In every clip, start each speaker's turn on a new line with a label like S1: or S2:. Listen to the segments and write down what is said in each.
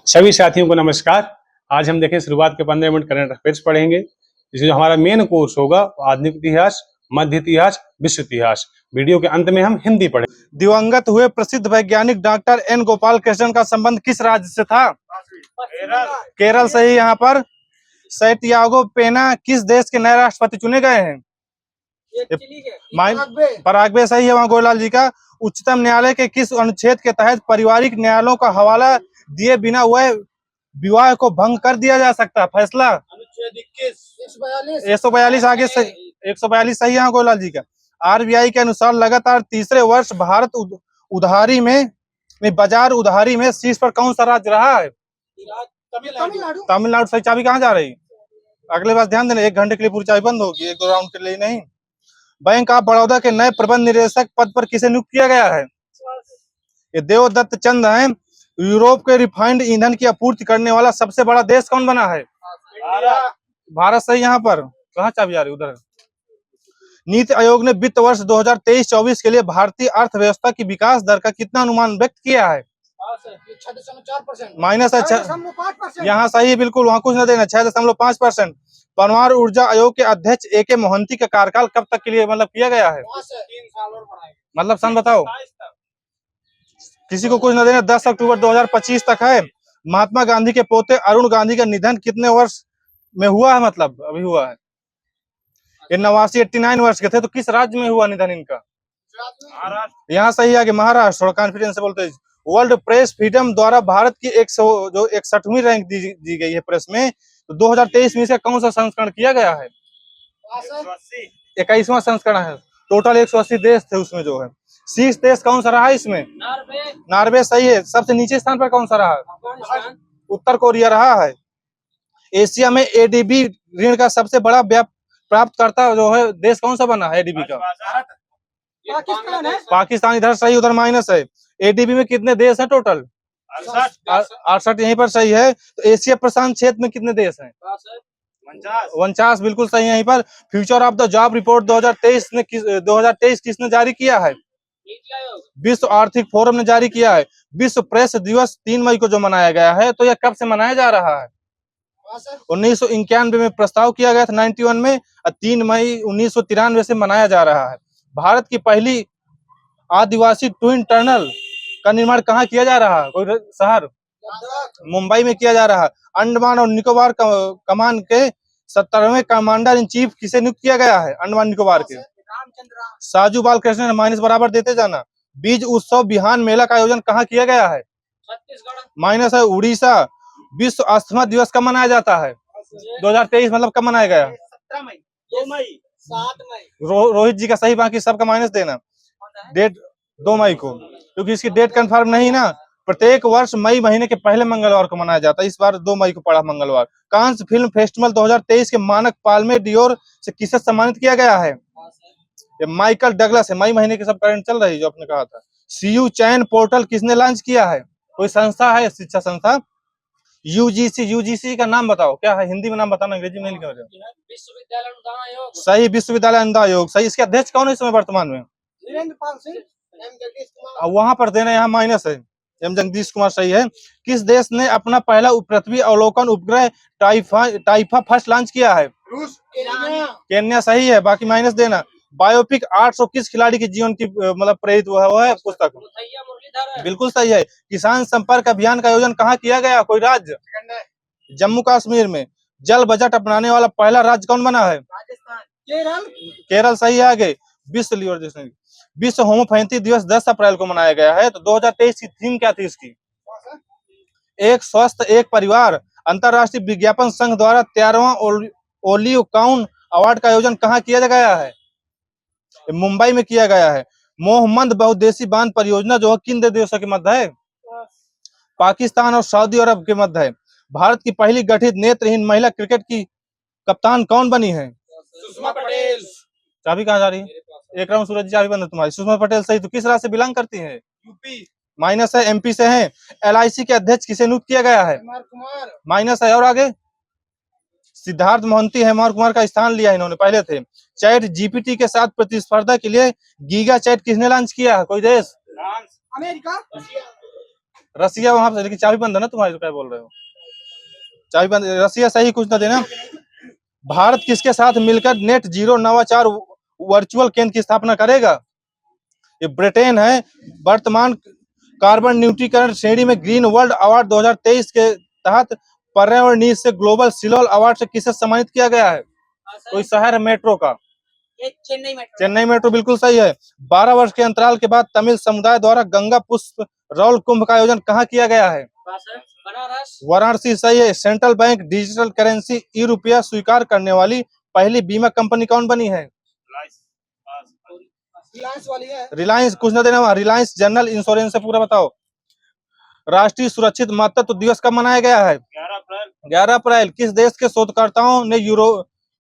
S1: सभी साथियों को नमस्कार। आज हम देखें शुरुआत के 15 मिनट करंट अफेयर्स पढ़ेंगे। इसमें जो हमारा मेन कोर्स होगा आधुनिक इतिहास, मध्य इतिहास, विश्व इतिहास। वीडियो के अंत में हम हिंदी पढ़ेंगे।
S2: दिवंगत हुए प्रसिद्ध वैज्ञानिक डॉक्टर एन गोपाल कृष्णन का संबंध किस राज्य से था? केरल से ही। यहाँ पर सैंटियागो पेना किस देश के नए राष्ट्रपति चुने गए हैं? पराग्वे सही है वहाँ गोलाल जी का। उच्चतम न्यायालय के किस अनुच्छेद के तहत पारिवारिक न्यायालयों का हवाला दिए बिना हुए विवाह को भंग कर दिया जा सकता है? फैसला अनुच्छेद 142 आगे से 142 सही है गोलाल जी का। आरबीआई के अनुसार लगातार तीसरे वर्ष भारत उधारी में बाजार उधारी में शीर्ष पर कौन सा राज्य रहा है? तमिलनाडु सही। चाबी कहाँ जा रही? अगले बार ध्यान देना, 1 घंटे के लिए पूरी चाबी बंद होगी, 1-2 राउंड के लिए नहीं। बैंक ऑफ बड़ौदा के नए प्रबंध निदेशक पद पर किसे नियुक्त किया गया है? ये देवदत्त चंद हैं। यूरोप के रिफाइंड ईंधन की आपूर्ति करने वाला सबसे बड़ा देश कौन बना है? भारत सही। यहाँ पर कहाँ चाबी आ रही? उधर। नीति आयोग ने वित्त वर्ष 2023-24 के लिए भारतीय अर्थव्यवस्था की विकास दर का कितना अनुमान व्यक्त किया है? माइनस है। यहाँ सही है बिल्कुल, वहाँ कुछ न देना। 6.5%। परमाणु ऊर्जा आयोग के अध्यक्ष ए.के. मोहंती का कार्यकाल कब तक के लिए किया गया है?
S3: 3 साल और बढ़ाएंगे।
S2: मतलब सन बताओ, किसी को कुछ न देना। 10 अक्टूबर 2025 तक है। महात्मा गांधी के पोते अरुण गांधी का निधन कितने वर्ष में हुआ है? मतलब अभी हुआ है। ये 89 वर्ष के थे। तो किस राज्य में हुआ निधन इनका? यहाँ सही है कि महाराष्ट्र। थोड़ा कॉन्फिडेंस से बोलते हैं। वर्ल्ड प्रेस फ्रीडम द्वारा भारत की 61वीं रैंक दी गई है प्रेस में। तो 2023 में इसका कौन सा संस्करण किया गया है? 21वां संस्करण है। टोटल 180 देश थे उसमें जो है। शीर्ष देश कौन सा रहा इसमें? नॉर्वे सही है। सबसे नीचे स्थान पर कौन सा रहा? उत्तर कोरिया रहा है। एशिया में एडीबी ऋण का सबसे बड़ा प्राप्तकर्ता जो है देश कौन सा बना है एडीबी का? पाकिस्तान इधर सही, उधर माइनस है। एडीबी में कितने देश हैं टोटल? 68 यहीं पर सही है। तो एशिया प्रशांत क्षेत्र में कितने देश हैं? 49 बिल्कुल सही है यहीं पर। Future of the job report 2023 किसने जारी किया है? विश्व आर्थिक फोरम ने जारी किया है। विश्व प्रेस दिवस 3 मई को जो मनाया गया है, तो यह कब से मनाया जा रहा है? 1991 में प्रस्ताव किया गया था 91 में, और 3 मई 1993 से मनाया जा रहा है। भारत की पहली आदिवासी ट्विन टनल का निर्माण कहाँ किया जा रहा है? कोई शहर? मुंबई में किया जा रहा है। अंडमान और निकोबार कमान के 70वें कमांडर इन चीफ किसे नियुक्त किया गया है? अंडमान निकोबार के साजू बाल कृष्णन। माइनस बराबर देते जाना। बीज उत्सव बिहान मेला का आयोजन कहाँ किया गया है? माइनस है। उड़ीसा। विश्व अस्थमा दिवस कब मनाया जाता है? 2023 मतलब कब मनाया गया?
S3: 2 मई 7 मई।
S2: रोहित जी का सही, बाकी सबका माइनस देना। डेट 2 मई को, क्योंकि इसकी डेट कंफर्म नहीं ना। प्रत्येक वर्ष मई महीने के पहले मंगलवार को मनाया जाता है। इस बार 2 मई को पड़ा मंगलवार। कांस फिल्म फेस्टिवल 2023 के मानक पाल्मे डियोर से किसे सम्मानित किया गया है? ये माइकल डगलस है। मई महीने के सब करंट चल रही है जो आपने कहा था। सीयू चैन पोर्टल किसने लॉन्च किया है? कोई संस्था है, शिक्षा संस्था? यूजीसी का नाम बताओ, क्या है? हिंदी में नाम बताना, अंग्रेजी में नहीं लिखा।
S3: विश्वविद्यालय अनुदान आयोग
S2: सही, विश्वविद्यालय अनुदान आयोग सही। इसके अध्यक्ष कौन है इस समय वर्तमान में?
S3: वीरेंद्र पाल सिंह, एम जगदीश कुमार।
S2: वहां पर देना, यहाँ माइनस है। एम जगदीश कुमार सही है। किस देश ने अपना पहला पृथ्वी अवलोकन उपग्रह टाइफा फर्स्ट लॉन्च किया है? केन्या सही है, बाकी माइनस देना। बायोपिक 800 किस खिलाड़ी के जीवन की प्रेरित हुआ है पुस्तक? बिल्कुल सही है। किसान संपर्क अभियान का आयोजन कहाँ किया गया? कोई राज्य? जम्मू कश्मीर में। जल बजट अपनाने वाला पहला राज्य कौन बना है?
S3: राजस्थान।
S2: केरल सही है। आगे विश्व होम्योपैथी दिवस 10 अप्रैल को मनाया गया है। तो 2023 की थीम क्या थी इसकी? एक स्वस्थ एक परिवार। अंतरराष्ट्रीय विज्ञापन संघ द्वारा 13वां ओलिव काउन अवार्ड का आयोजन कहाँ किया गया है? मुंबई में किया गया है। मोहम्मद बहुउद्देशीय बांध परियोजना जो है किन देशों के मध्य है? पाकिस्तान और सऊदी अरब के मध्य है। भारत की पहली गठित नेत्रहीन महिला क्रिकेट की कप्तान कौन बनी है?
S3: सुषमा पटेल।
S2: चाबी कहाँ जा रही है? एक राउंड सूरज चाबी बंद है तुम्हारी। सुषमा पटेल सही। तो किस राज्य से बिलोंग करती है?
S3: यूपी।
S2: माइनस है। एमपी से है। एलआईसी के अध्यक्ष किसे नियुक्त किया गया है?
S3: कुमार।
S2: माइनस है। और आगे सिद्धार्थ मोहंती हेमर कुमार का स्थान लिया इन्होंने, पहले थे। चैट जीपीटी के साथ प्रतिस्पर्धा के लिए गीगा चैट किसने लॉन्च किया है? कोई देश?
S3: अमेरिका।
S2: रसिया वहां पे, लेकिन चाबी बंद है ना तुम्हारी, तो क्या बोल रहे हो, चाबी बंद। रसिया सही, कुछ ना देना। भारत किसके साथ मिलकर नेट जीरो नवाचार वर्चुअल केंद्र की स्थापना करेगा? ये ब्रिटेन है। वर्तमान कार्बन न्यूट्रीकरण श्रेणी में ग्रीन वर्ल्ड अवार्ड 2023 के तहत पर्यावरण नीति से ग्लोबल सिलोल अवार्ड से किसे सम्मानित किया गया है? कोई शहर है मेट्रो का?
S3: ये चेन्नई मेट्रो।
S2: चेन्नई मेट्रो बिल्कुल सही है। 12 वर्ष के अंतराल के बाद तमिल समुदाय द्वारा गंगा पुष्प रौल कुंभ का आयोजन कहाँ किया गया है?
S3: बनारस।
S2: वाराणसी सही है। सेंट्रल बैंक डिजिटल करेंसी ई रुपया स्वीकार करने वाली पहली बीमा कंपनी कौन बनी है?
S3: रिलायंस वाली है।
S2: रिलायंस, कुछ ना देना, रिलायंस जनरल इंश्योरेंस से पूरा बताओ। राष्ट्रीय सुरक्षित मातृत्व दिवस कब मनाया गया है? 11 अप्रैल। किस देश के शोधकर्ताओं ने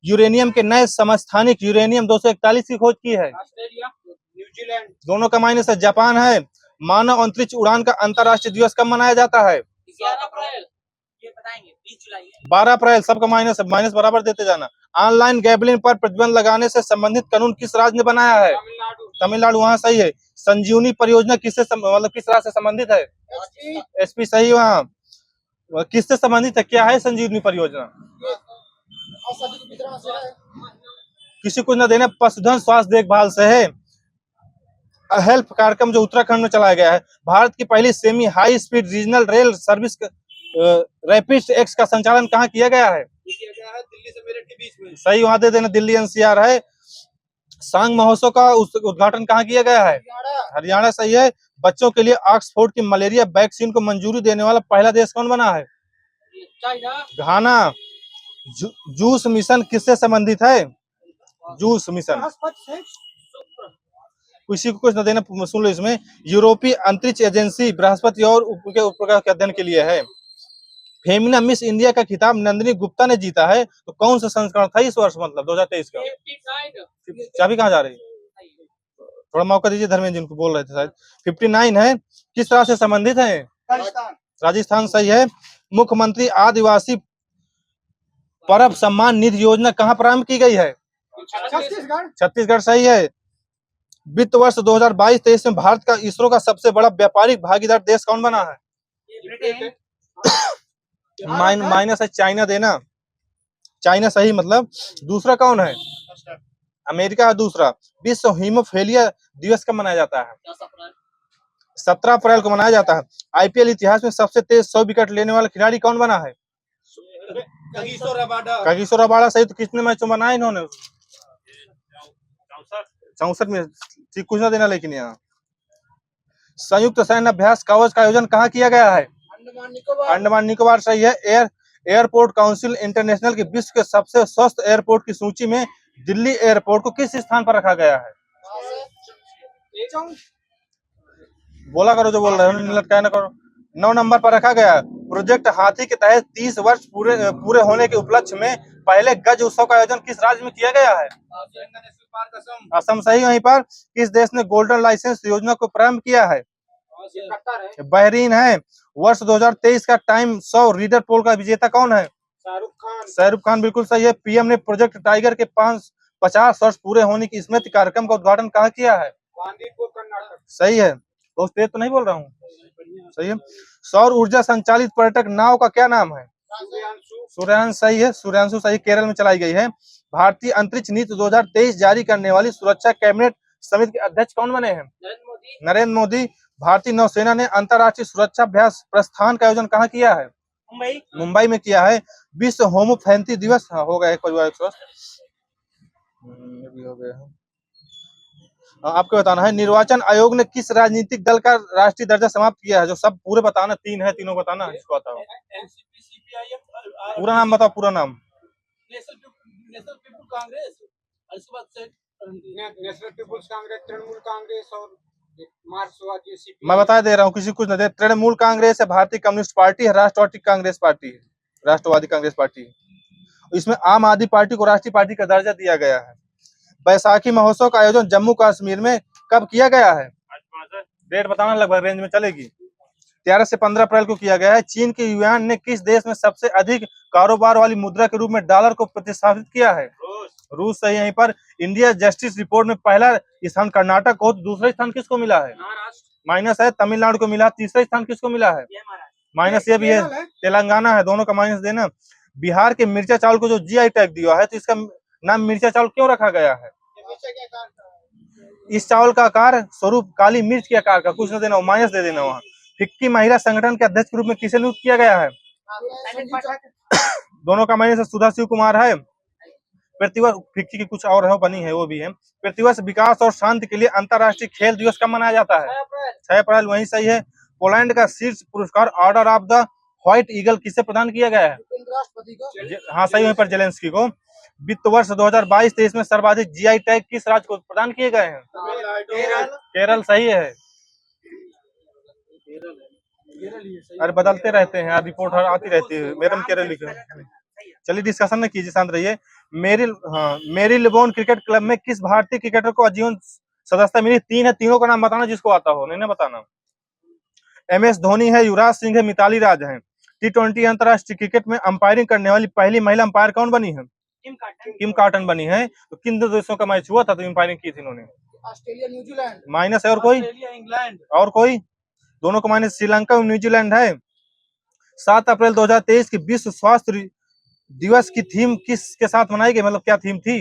S2: यूरेनियम के नए समस्थानिक यूरेनियम 241 की खोज की है?
S3: ऑस्ट्रेलिया। न्यूजीलैंड।
S2: दोनों का माइनस है। जापान है। मानव अंतरिक्ष उड़ान का अंतर्राष्ट्रीय दिवस कब मनाया जाता है?
S3: 11 अप्रैल। ये बताएंगे 20 जुलाई है।
S2: 12 अप्रैल। सबका माइनस है, माइनस बराबर देते जाना। ऑनलाइन गैम्बलिंग पर प्रतिबंध लगाने से संबंधित कानून किस राज्य ने बनाया है?
S3: तमिलनाडु।
S2: तमिलनाडु, वहाँ सही है। संजीवनी परियोजना किससे मतलब किस राज्य से संबंधित है? एसपी सही। वहाँ किससे संबंधित है, क्या है संजीवनी परियोजना? किसी को न देना। पशुधन स्वास्थ्य देखभाल से है। हेल्प कार्यक्रम जो उत्तराखंड में चलाया गया है। भारत की पहली semi high speed regional rail service rapid x का संचालन कहाँ किया गया है?
S3: दिल्ली से मेरठ के बीच में।
S2: सही, वहां दे देना, दिल्ली एनसीआर है। सांग महोत्सव का उद्घाटन कहाँ किया गया है? हरियाणा सही है। बच्चों के लिए ऑक्सफोर्ड की मलेरिया वैक्सीन को मंजूरी देने वाला पहला देश कौन बना है?
S3: चाइना।
S2: घाना। जूस मिशन किससे संबंधित है? जूस मिशन किसी को कुछ न देना, सुन लो इसमें। यूरोपीय अंतरिक्ष एजेंसी बृहस्पति और उसके उपग्रह के अध्ययन के लिए है। फेमिना मिस इंडिया का खिताब नंदिनी गुप्ता ने जीता है, तो कौन सा संस्करण था इस वर्ष, मतलब 2023 का? चाबी कहाँ जा रही है? थोड़ा मौका दीजिए धर्मेंद्र, जिनको बोल रहे थे शायद। 59 है। किस तरह से संबंधित है? राजस्थान सही है। मुख्यमंत्री आदिवासी परब सम्मान निधि योजना कहाँ प्रारंभ की गई है? छत्तीसगढ़ सही है। वित्त वर्ष 2022-23 में भारत का इसरो का सबसे बड़ा व्यापारिक भागीदार देश कौन बना है? माइनस है, चाइना देना। चाइना सही, मतलब दूसरा कौन है? अमेरिका है दूसरा। विश्व हीमोफीलिया दिवस कब मनाया जाता है? 17 अप्रैल को मनाया जाता है। आईपीएल इतिहास में सबसे तेज 100 विकेट लेने वाला खिलाड़ी कौन बना है? कागिसो रबाडा सही। तो कितने मैचों बनाए इन्होंने? 64 में। ठीक, कुछ ना देना। लेकिन यहाँ संयुक्त सैन्य अभ्यास कवच का आयोजन कहाँ किया गया है? अंडमान निकोबार सही है। एयरपोर्ट काउंसिल इंटरनेशनल की विश्व के सबसे स्वस्थ एयरपोर्ट की सूची में दिल्ली एयरपोर्ट को किस स्थान पर रखा गया है? बोला करो जो बोल रहे हो, लटकाया ना करो। 9 नंबर पर रखा गया। प्रोजेक्ट हाथी के तहत 30 वर्ष पूरे होने के उपलक्ष्य में पहले गज उत्सव का आयोजन किस राज्य में किया गया है? असम सही। वहीं पर किस देश ने गोल्डन लाइसेंस योजना को प्रारंभ किया है? बहरीन है। वर्ष 2023 का टाइम 100 रीडर पोल का विजेता कौन है? शाहरुख खान बिल्कुल सही है। पीएम ने प्रोजेक्ट टाइगर के 50 वर्ष पूरे होने की स्मृति कार्यक्रम का उद्घाटन कहाँ किया है? सही है। दोस्त तेज तो नहीं बोल रहा हूँ, सही है। सौर ऊर्जा संचालित पर्यटक नाव का क्या नाम है? सूर्यांश सही है। सूर्यांशु सही। केरल में चलाई गई है। भारतीय अंतरिक्ष नीति 2023 जारी करने वाली सुरक्षा कैबिनेट समिति के अध्यक्ष कौन बने हैं? नरेंद्र मोदी। भारतीय नौसेना ने अंतर्राष्ट्रीय सुरक्षा अभ्यास प्रस्थान का आयोजन कहाँ किया है? मुंबई में किया है। विश्व होम्योपैथी दिवस हो गया, परिवार स्वस्थ हो गया है। आपको बताना है निर्वाचन आयोग ने किस राजनीतिक दल का राष्ट्रीय दर्जा समाप्त किया है? जो सब पूरे बताना, 3 है, तीनों बताना है। इसको बताओ पूरा नाम, बताओ पूरा नाम।
S3: नेशनल पीपुल्स कांग्रेस, नेशनल पीपुल्स कांग्रेस, तृणमूल कांग्रेस और मार्क्सवादी सीपीआई।
S2: मैं बता दे रहा हूँ, किसी कुछ न दे। तृणमूल कांग्रेस है, भारतीय कम्युनिस्ट पार्टी है, राष्ट्रवादी कांग्रेस पार्टी है, राष्ट्रवादी कांग्रेस पार्टी है। इसमें आम आदमी पार्टी को राष्ट्रीय पार्टी का दर्जा दिया गया है। बैसाखी महोत्सव का आयोजन जम्मू कश्मीर में कब किया गया है? डेट बताना, लगभग रेंज में चलेगी। 13 से 15 अप्रैल को किया गया है। चीन के युआन ने किस देश में सबसे अधिक कारोबार वाली मुद्रा के रूप में डॉलर को प्रतिस्थापित किया है? रूस सही। यहीं पर इंडिया जस्टिस रिपोर्ट में पहला स्थान कर्नाटक को, दूसरा स्थान किसको मिला है? माइनस है। तमिलनाडु को मिला, तीसरा स्थान किसको मिला है? माइनस ये भी है। तेलंगाना है, दोनों का माइनस देना। बिहार के मिर्चा चावल को जो जीआई टैग दिया है, तो इसका नाम मिर्चा चावल क्यों रखा गया है? इस चावल का आकार स्वरूप काली मिर्च के आकार का, कुछ न देना, माइनस दे देना वहाँ। फिक्की महिला संगठन के अध्यक्ष के रूप में किसे नियुक्त किया गया है? दोनों का माइनस है। सुधा शिव कुमार है। प्रतिवर्ष फिक्की की कुछ और है, बनी है, वो भी है। प्रतिवर्ष विकास और शांति के लिए अंतर्राष्ट्रीय खेल दिवस कब मनाया जाता है? 6 अप्रैल, वही सही है। पोलैंड का शीर्ष पुरस्कार order of the white eagle किसे प्रदान किया गया है? हाँ सही, वहीं पर जेलेंस्की को। वित्त वर्ष 2022-23 में सर्वाधिक जीआई टैग किस राज्य को प्रदान किए गए हैं? केरल सही है। अरे बदलते रहते हैं, रिपोर्ट आती रहती है, मैडम केरल लिखे। चलिए डिस्कशन में कीजिए, शांत रहिए। मेरी लिबोन क्रिकेट क्लब में किस भारतीय क्रिकेटर को आजीवन सदस्यता मिली? 3 है, तीनों का नाम बताना जिसको आता हो, नहीं ना बताना। MS धोनी है, युवराज सिंह है, मिताली राज है। T20 अंतर्राष्ट्रीय क्रिकेट में अंपायरिंग करने वाली पहली महिला अंपायर कौन बनी है? किम कार्टन बनी है। तो किन दो देशों का मैच हुआ था तो अंपायरिंग की थी इन्होंने?
S3: Australia, New Zealand.
S2: माइनस है। और कोई?
S3: इंग्लैंड।
S2: और कोई? दोनों का माइनस। श्रीलंका और न्यूजीलैंड है। 7 अप्रैल 2023 की विश्व स्वास्थ्य दिवस की थीम किसके साथ मनाई गई, मतलब क्या थीम थी?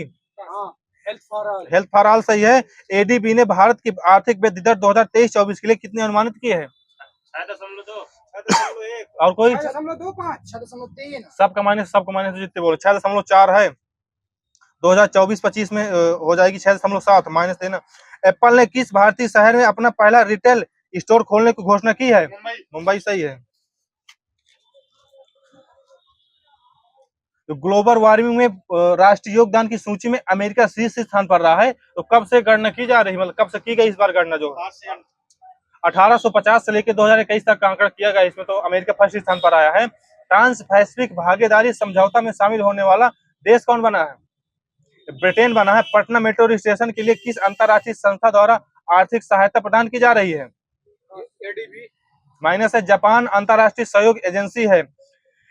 S2: हेल्थ फॉर ऑल सही है। ADB ने भारत की आर्थिक वृद्धि दर 2023-24 के लिए कितनी अनुमानित की है? 6.2। और कोई?
S3: 6.25, 6.3।
S2: सबका माइनस जितने बोले। 6.4 है। 2024-25 में हो जाएगी 6.7, माइनस देना। एप्पल ने किस भारतीय शहर में अपना पहला रिटेल स्टोर खोलने की घोषणा की है? मुंबई सही है। तो ग्लोबल वार्मिंग में राष्ट्रीय योगदान की सूची में अमेरिका शीर्ष स्थान पर रहा है। तो कब से गणना की जा रही है, मतलब कब से की गई इस बार गणना? जो 1850 से लेकर 2021 तक का आंकड़ा किया गया, इसमें तो अमेरिका फर्स्ट स्थान पर आया है। ट्रांस पैसिफिक भागीदारी समझौता में शामिल होने वाला देश कौन बना है? ब्रिटेन बना है। पटना मेट्रो स्टेशन के लिए किस अंतर्राष्ट्रीय संस्था द्वारा आर्थिक सहायता प्रदान की जा रही है?
S3: ADB।
S2: माइनस है। जापान अंतर्राष्ट्रीय सहयोग एजेंसी है।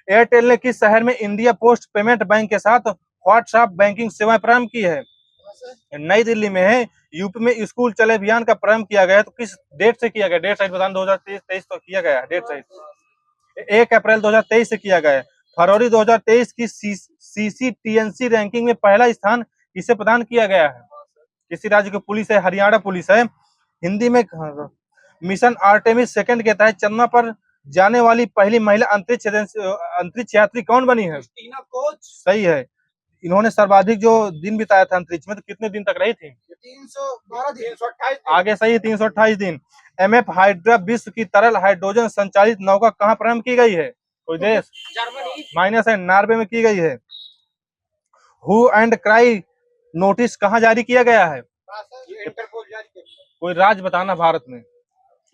S2: एयरटेल ने किस शहर में इंडिया पोस्ट पेमेंट बैंक के साथ व्हाट्सएप बैंकिंग सेवाएं प्रारंभ की है? नई दिल्ली में है। यूपी में स्कूल चले अभियान का प्रारंभ किया गया है, तो किस डेट से किया गया? डेट साइट बताना। 2023 तो किया गया है, डेट साइट 1 अप्रैल 2023 से किया गया है। फरवरी 2023 की CCTNC रैंकिंग में पहला स्थान किसे प्रदान किया गया है? किसी राज्य की पुलिस है? हरियाणा पुलिस है। हिंदी में मिशन आर्टेमिस 2 के तहत चंद्रमा पर जाने वाली पहली महिला अंतरिक्ष यात्री कौन बनी है? सही है। इन्होंने सर्वाधिक जो दिन बिताया था अंतरिक्ष में, तो कितने दिन तक रही थी?
S3: 312 दिन, 328।
S2: आगे सही है, 328 दिन। MF हाइड्रा विश्व की तरल हाइड्रोजन संचालित नौका कहाँ प्रारंभ की गई है? कोई देश?
S3: जर्मनी।
S2: माइनस है। नॉर्वे में की गई है। हु एंड क्राई नोटिस कहाँ जारी किया गया है?
S3: इंटरपोल जारी किया।
S2: कोई राज्य बताना भारत में।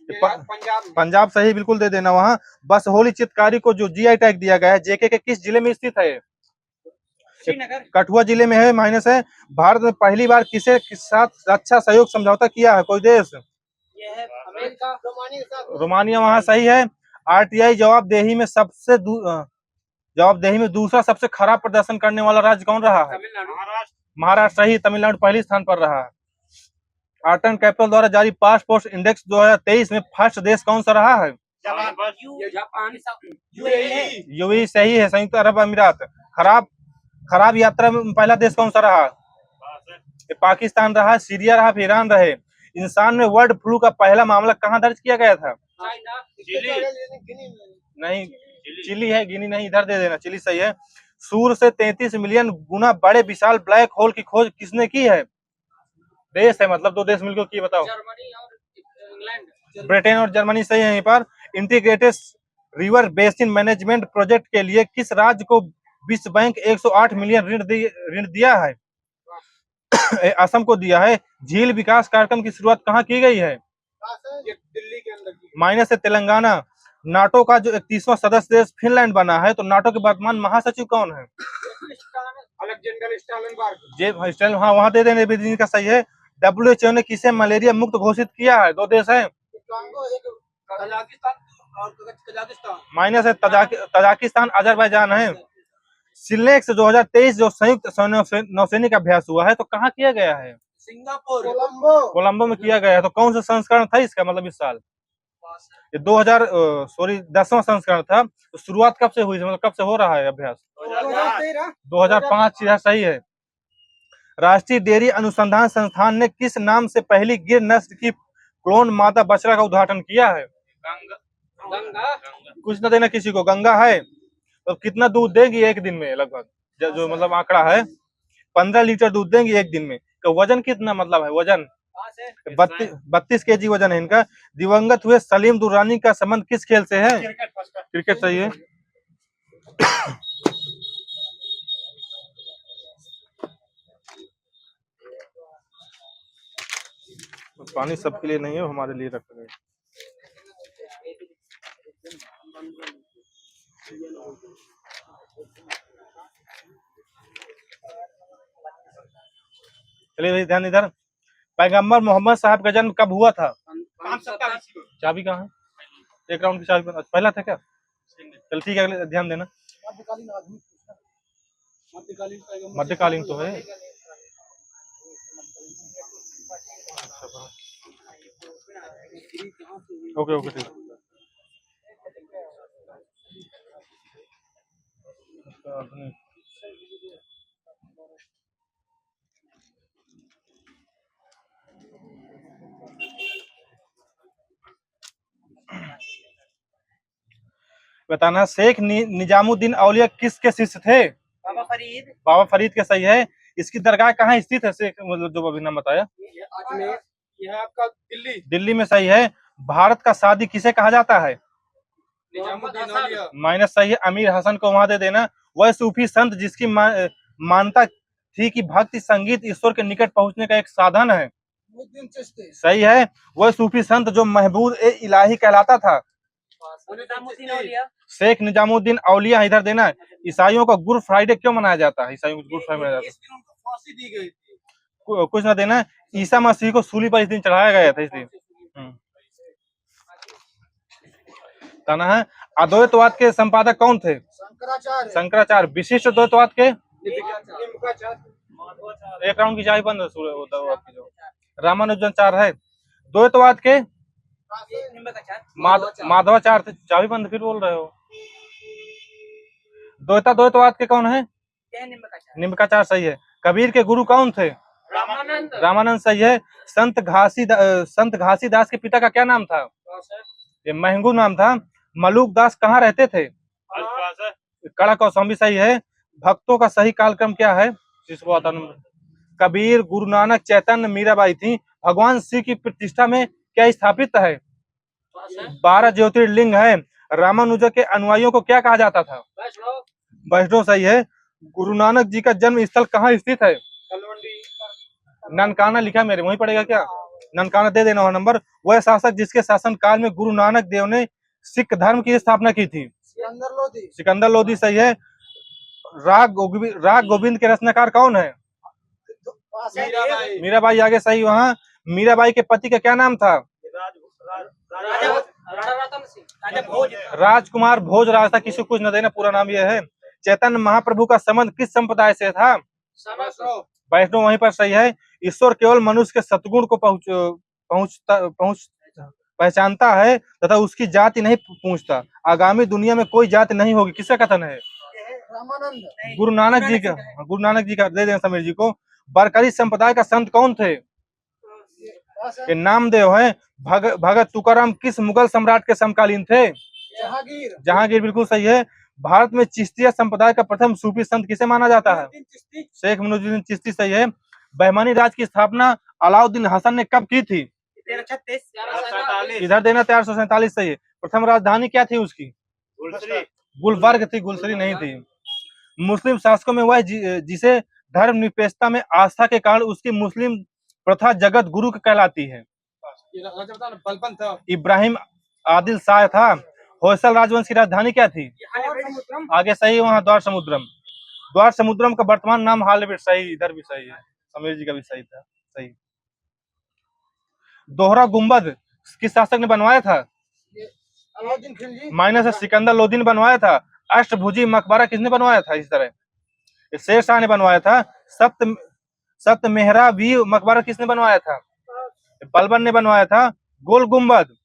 S3: पंजाब।
S2: पंजाब सही, बिल्कुल दे देना वहाँ। बस होली चित्रकारी को जो जीआई टैग दिया गया है, JK के किस जिले में स्थित है?
S3: श्रीनगर।
S2: कठुआ जिले में है। माइनस है। भारत में पहली बार किसे साथ रक्षा सहयोग समझौता किया है? कोई देश?
S3: ये है अमेरिका, रोमानिया के साथ।
S2: रोमानिया वहाँ सही है। RTI जवाबदेही में दूसरा सबसे खराब प्रदर्शन करने वाला राज्य कौन रहा है? महाराष्ट्र सही। तमिलनाडु पहले स्थान पर रहा है। आर्ट एंड कैपिटल द्वारा जारी पासपोर्ट इंडेक्स 2023 में फर्स्ट देश कौन सा रहा है?
S3: जापान।
S2: UAE सही है। संयुक्त अरब अमीरात। खराब यात्रा में पहला देश कौन सा रहा? पाकिस्तान रहा, सीरिया रहा, फिर ईरान रहे। इंसान में बर्ड फ्लू का पहला मामला कहाँ दर्ज किया गया था? नहीं, चिली है, गिनी नहीं। इधर दे देना, चिली सही है। सूर्य से 33 मिलियन गुना बड़े विशाल ब्लैक होल की खोज किसने की है? देश है, मतलब 2 देश मिलकर की, बताओ।
S3: जर्मनी और इंग्लैंड।
S2: ब्रिटेन और जर्मनी सही है। यहीं पर integrated river basin management project के लिए किस राज्य को विश्व बैंक 108 मिलियन ऋण दिया है? असम को दिया है। झील विकास कार्यक्रम की शुरुआत कहाँ की गई है?
S3: दिल्ली के अंदर।
S2: माइनस है। तेलंगाना। नाटो का जो 31वां सदस्य देश फिनलैंड बना है, तो नाटो के वर्तमान महासचिव कौन है?
S3: अलेक्जेंडर स्टालिनबर्ग।
S2: जे हाँ, वहां दे देने का सही है। WHO ने किसे मलेरिया मुक्त घोषित किया है? 2 देश है।
S3: कजाकिस्तान और कजाकिस्तान।
S2: माइनस है। तजाकिस्तान, अजरबैजान है। सिलेक्स 2023 जो संयुक्त नौसैनिक अभ्यास हुआ है, तो कहाँ किया गया है?
S3: सिंगापुर।
S2: कोलंबो में किया गया है। तो कौन सा संस्करण था इसका, मतलब इस साल? ये 2000 सॉरी 10वां संस्करण था। तो शुरुआत कब से हुई, मतलब कब से हो रहा है अभ्यास? 2005। यह सही है। राष्ट्रीय डेयरी अनुसंधान संस्थान ने किस नाम से पहली गिर नस्ल की क्लोन मादा बछड़ा का उद्घाटन किया है?
S3: गंगा।
S2: कुछ न देना किसी को, गंगा है। तो कितना दूध देगी एक दिन में लगभग, जो मतलब आंकड़ा है 15 लीटर दूध देंगी एक दिन में। तो वजन कितना मतलब है, वजन 32 केजी वजन है इनका। दिवंगत हुए सलीम दुर्रानी का संबंध किस खेल से है? क्रिकेट। सही है। पानी सबके लिए नहीं है, हमारे लिए रखा गया। चलिए भाई ध्यान इधर। पैगंबर मोहम्मद साहब का जन्म कब हुआ था? चाबी कहाँ है? एक राउंड की चाबी पहला था क्या? चल ठीक है, अगले ध्यान देना। मध्यकालीन तो है। ओके ओके ठीक। बताना शेख निजामुद्दीन औलिया किसके शिष्य थे?
S3: बाबा फरीद।
S2: बाबा फरीद के। सही है। इसकी दरगाह कहाँ स्थित है शेख, मतलब जो अभी नाम बताया?
S3: अजमेर। यह आपका दिल्ली।
S2: दिल्ली में। सही है। भारत का सादी किसे कहा जाता है?
S3: निजामुद्दीन औलिया।
S2: माइनस। सही है। अमीर हसन को वहां दे देना। वह सूफी संत जिसकी मानता थी कि भक्ति संगीत ईश्वर के निकट पहुंचने का एक साधन है। सही है। वह सूफी संत जो महबूब ए इलाही कहलाता था। शेख निजामुद्दीन औलिया। इधर देना। ईसाइयों का गुड फ्राइडे क्यों मनाया जाता है? ईसाइयों को गुड फ्राइडे मनाया जाता है।
S3: इस दिन उनको फांसी दी गई थी।
S2: कुछ ना देना। ईसा मसीह को सूली पर इस दिन चढ़ाया गया था, इसलिए। कहना है अद्वैतवाद के संपादक कौन थे? शंकराचार्य। विशिष्ट द्वैतवाद के? एक राउंड की चाबी बंद होता है आपकी जो रामानुजाचार्य है। द्वैतवाद के? माधवाचार्य। चाबी बंद फिर बोल रहे हो। द्वैतवाद के कौन है? निम्बकाचार्य। सही है। कबीर के गुरु कौन थे? रामानंद। सही है। संत घासीदास के पिता का क्या नाम था? ये महंगू नाम था। मलूक दास कहाँ रहते थे? कड़ा कौशाम्बी। सही है। भक्तों का सही कालक्रम क्या है? जिसको कबीर, गुरु नानक, चैतन्य, मीराबाई थी। भगवान शिव की प्रतिष्ठा में क्या स्थापित है? 12 ज्योतिर्लिंग है। रामानुजा के अनुयायियों को क्या कहा जाता था? वैष्णव। सही है। गुरु नानक जी का जन्म स्थल कहाँ स्थित है? ननकाना लिखा मेरे, वहीं पड़ेगा क्या? ननकाना दे देना वह नंबर। वह शासक जिसके शासन काल में गुरु नानक देव ने सिख धर्म की स्थापना की थी? सिकंदर लोधी। सही है। राग गोविंद के रचनाकार कौन है? मीराबाई। आगे सही। वहाँ मीराबाई के पति का क्या नाम था? राजकुमार भोजराज था। किसी कुछ न देना, पूरा नाम यह है। चैतन्य महाप्रभु का संबंध किस संप्रदाय से था? वैष्णव। वहीं पर सही है। ईश्वर केवल मनुष्य के सतगुण को पहचानता है तथा उसकी जाति नहीं पूछता। आगामी दुनिया में कोई जाति नहीं होगी, किसका कथन है? गुरु नानक जी का। गुरु नानक जी का दे देना समीर जी को। बरकरी संप्रदाय का संत कौन थे? ये नामदेव है। भगत तुकाराम किस मुगल सम्राट के समकालीन थे? जहांगीर। बिल्कुल सही है। भारत में चिश्तिया संप्रदाय का प्रथम सूफी संत किसे माना जाता है? शेख मुइनुद्दीन चिश्ती। सही है। बहमानी राज की स्थापना अलाउद्दीन हसन ने कब की थी? 1346। इधर देना 1347। सही है। प्रथम राजधानी क्या थी उसकी? गुलबर्ग थी, गुलसरी नहीं थी। मुस्लिम शासकों में वह जिसे धर्म निरपेक्षता में आस्था के कारण उसकी मुस्लिम प्रथा जगत गुरु कहलाती है? इब्राहिम आदिल शाह था। होयसल राजवंश की राजधानी क्या थी? आगे सही। वहाँ द्वार समुद्रम। द्वार समुद्रम का वर्तमान नाम हालवेट। सही। इधर भी सही है। समीर जी का भी सही था। सही। दोहरा गुंबद किस शासक ने बनवाया था? माइनस है। सिकंदर लोधी ने बनवाया था। अष्टभुजी मकबरा किसने बनवाया था? इस तरह शेर शाह ने बनवाया था। सप्त मेहराबी मकबरा किसने बनवाया था? बलबन ने बनवाया था। गोल गुंबद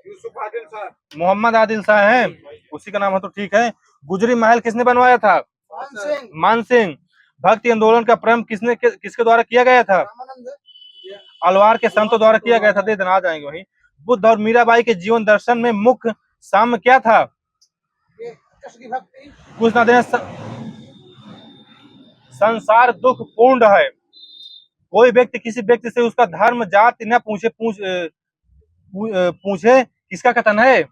S3: यूसुफ आदिल शाह,
S2: मोहम्मद आदिल शाह है, उसी का नाम है तो ठीक है। गुजरी महल किसने बनवाया था? मान सिंह। भक्ति आंदोलन का प्रारंभ किसके द्वारा किया गया था? अलवार के संतों द्वारा किया गया था। दे देना, आ जाएंगे वही। बुद्ध और मीराबाई के जीवन दर्शन में मुख्य साम्य क्या था? कुछ ना देना, संसार दुख पूर्ण है। कोई व्यक्ति किसी व्यक्ति से उसका धर्म जाति न पूछे किसका कथन है?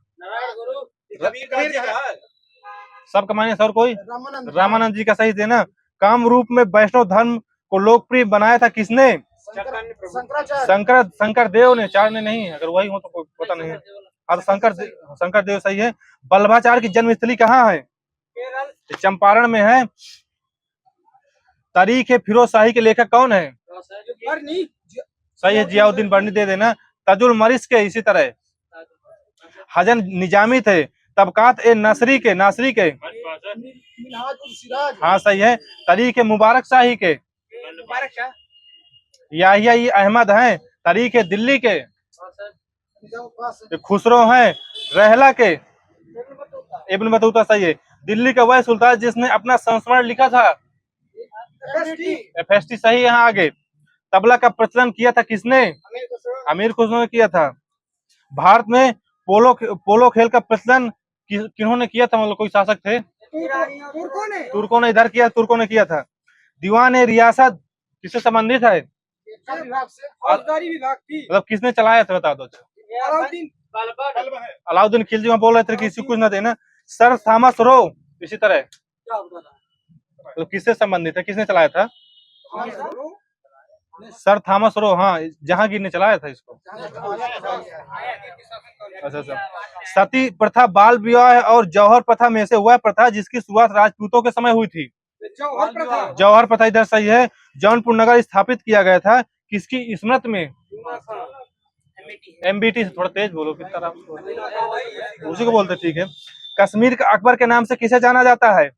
S2: सबका माने सर कोई? रामानंद जी का सही देना। काम रूप में वैष्णव धर्म को लोकप्रिय बनाया था किसने? शंकर देव ने, चार ने नहीं, अगर वही हो तो कोई पता नहीं है। अब शंकर देव सही है। वल्लभाचार्य की जन्मस्थली कहाँ है? चंपारण में है। तारीख ए फिरोज शाही के लेखक कौन है? सही है, जियाउद्दीन बर्नी। दे देना। तजुल मरिस के इसी तरह। हजन निजामी थे। तबकात ए नासरी के हाँ सही है। तारीख ए मुबारक शाही के याहिया अहमद हैं। तारीख ए दिल्ली के खुसरो हैं। रहला के इब्न बतूता सही है। दिल्ली का वह सुल्तान जिसने अपना संस्मरण लिखा था? एफएसटी सही है। यहाँ आगे। तबला का प्रचलन किया था किसने? अमीर खुसरो ने किया था। भारत में पोलो खेल का प्रचलन किन्होंने किया था? मतलब कोई शासक थे? तुर्कों ने इधर किया, तुर्कों ने किया था। दीवान ए रियासत किससे संबंधित है?
S3: फौजदारी विभाग की।
S2: मतलब किसने चलाया था बता दो। अलाउद्दीन खिलजी। वहां बोल रहे थे किसी कुछ ना देना। सर थॉमस रो इसी तरह, तो किससे संबंधित है? किसने चलाया था? Sir Thomas Roe. हाँ, जहांगीर ने चलाया था इसको। अच्छा। सती प्रथा, बाल विवाह और जौहर प्रथा में से वह प्रथा जिसकी शुरुआत राजपूतों के समय हुई थी? जौहर प्रथा इधर सही है। जौनपुर नगर स्थापित किया गया था किसकी स्मृति में? एमबीटी से थोड़ा तेज बोलो, किस तरह उसी को बोलते। ठीक है। कश्मीर का अकबर के नाम से किसे जाना जाता है?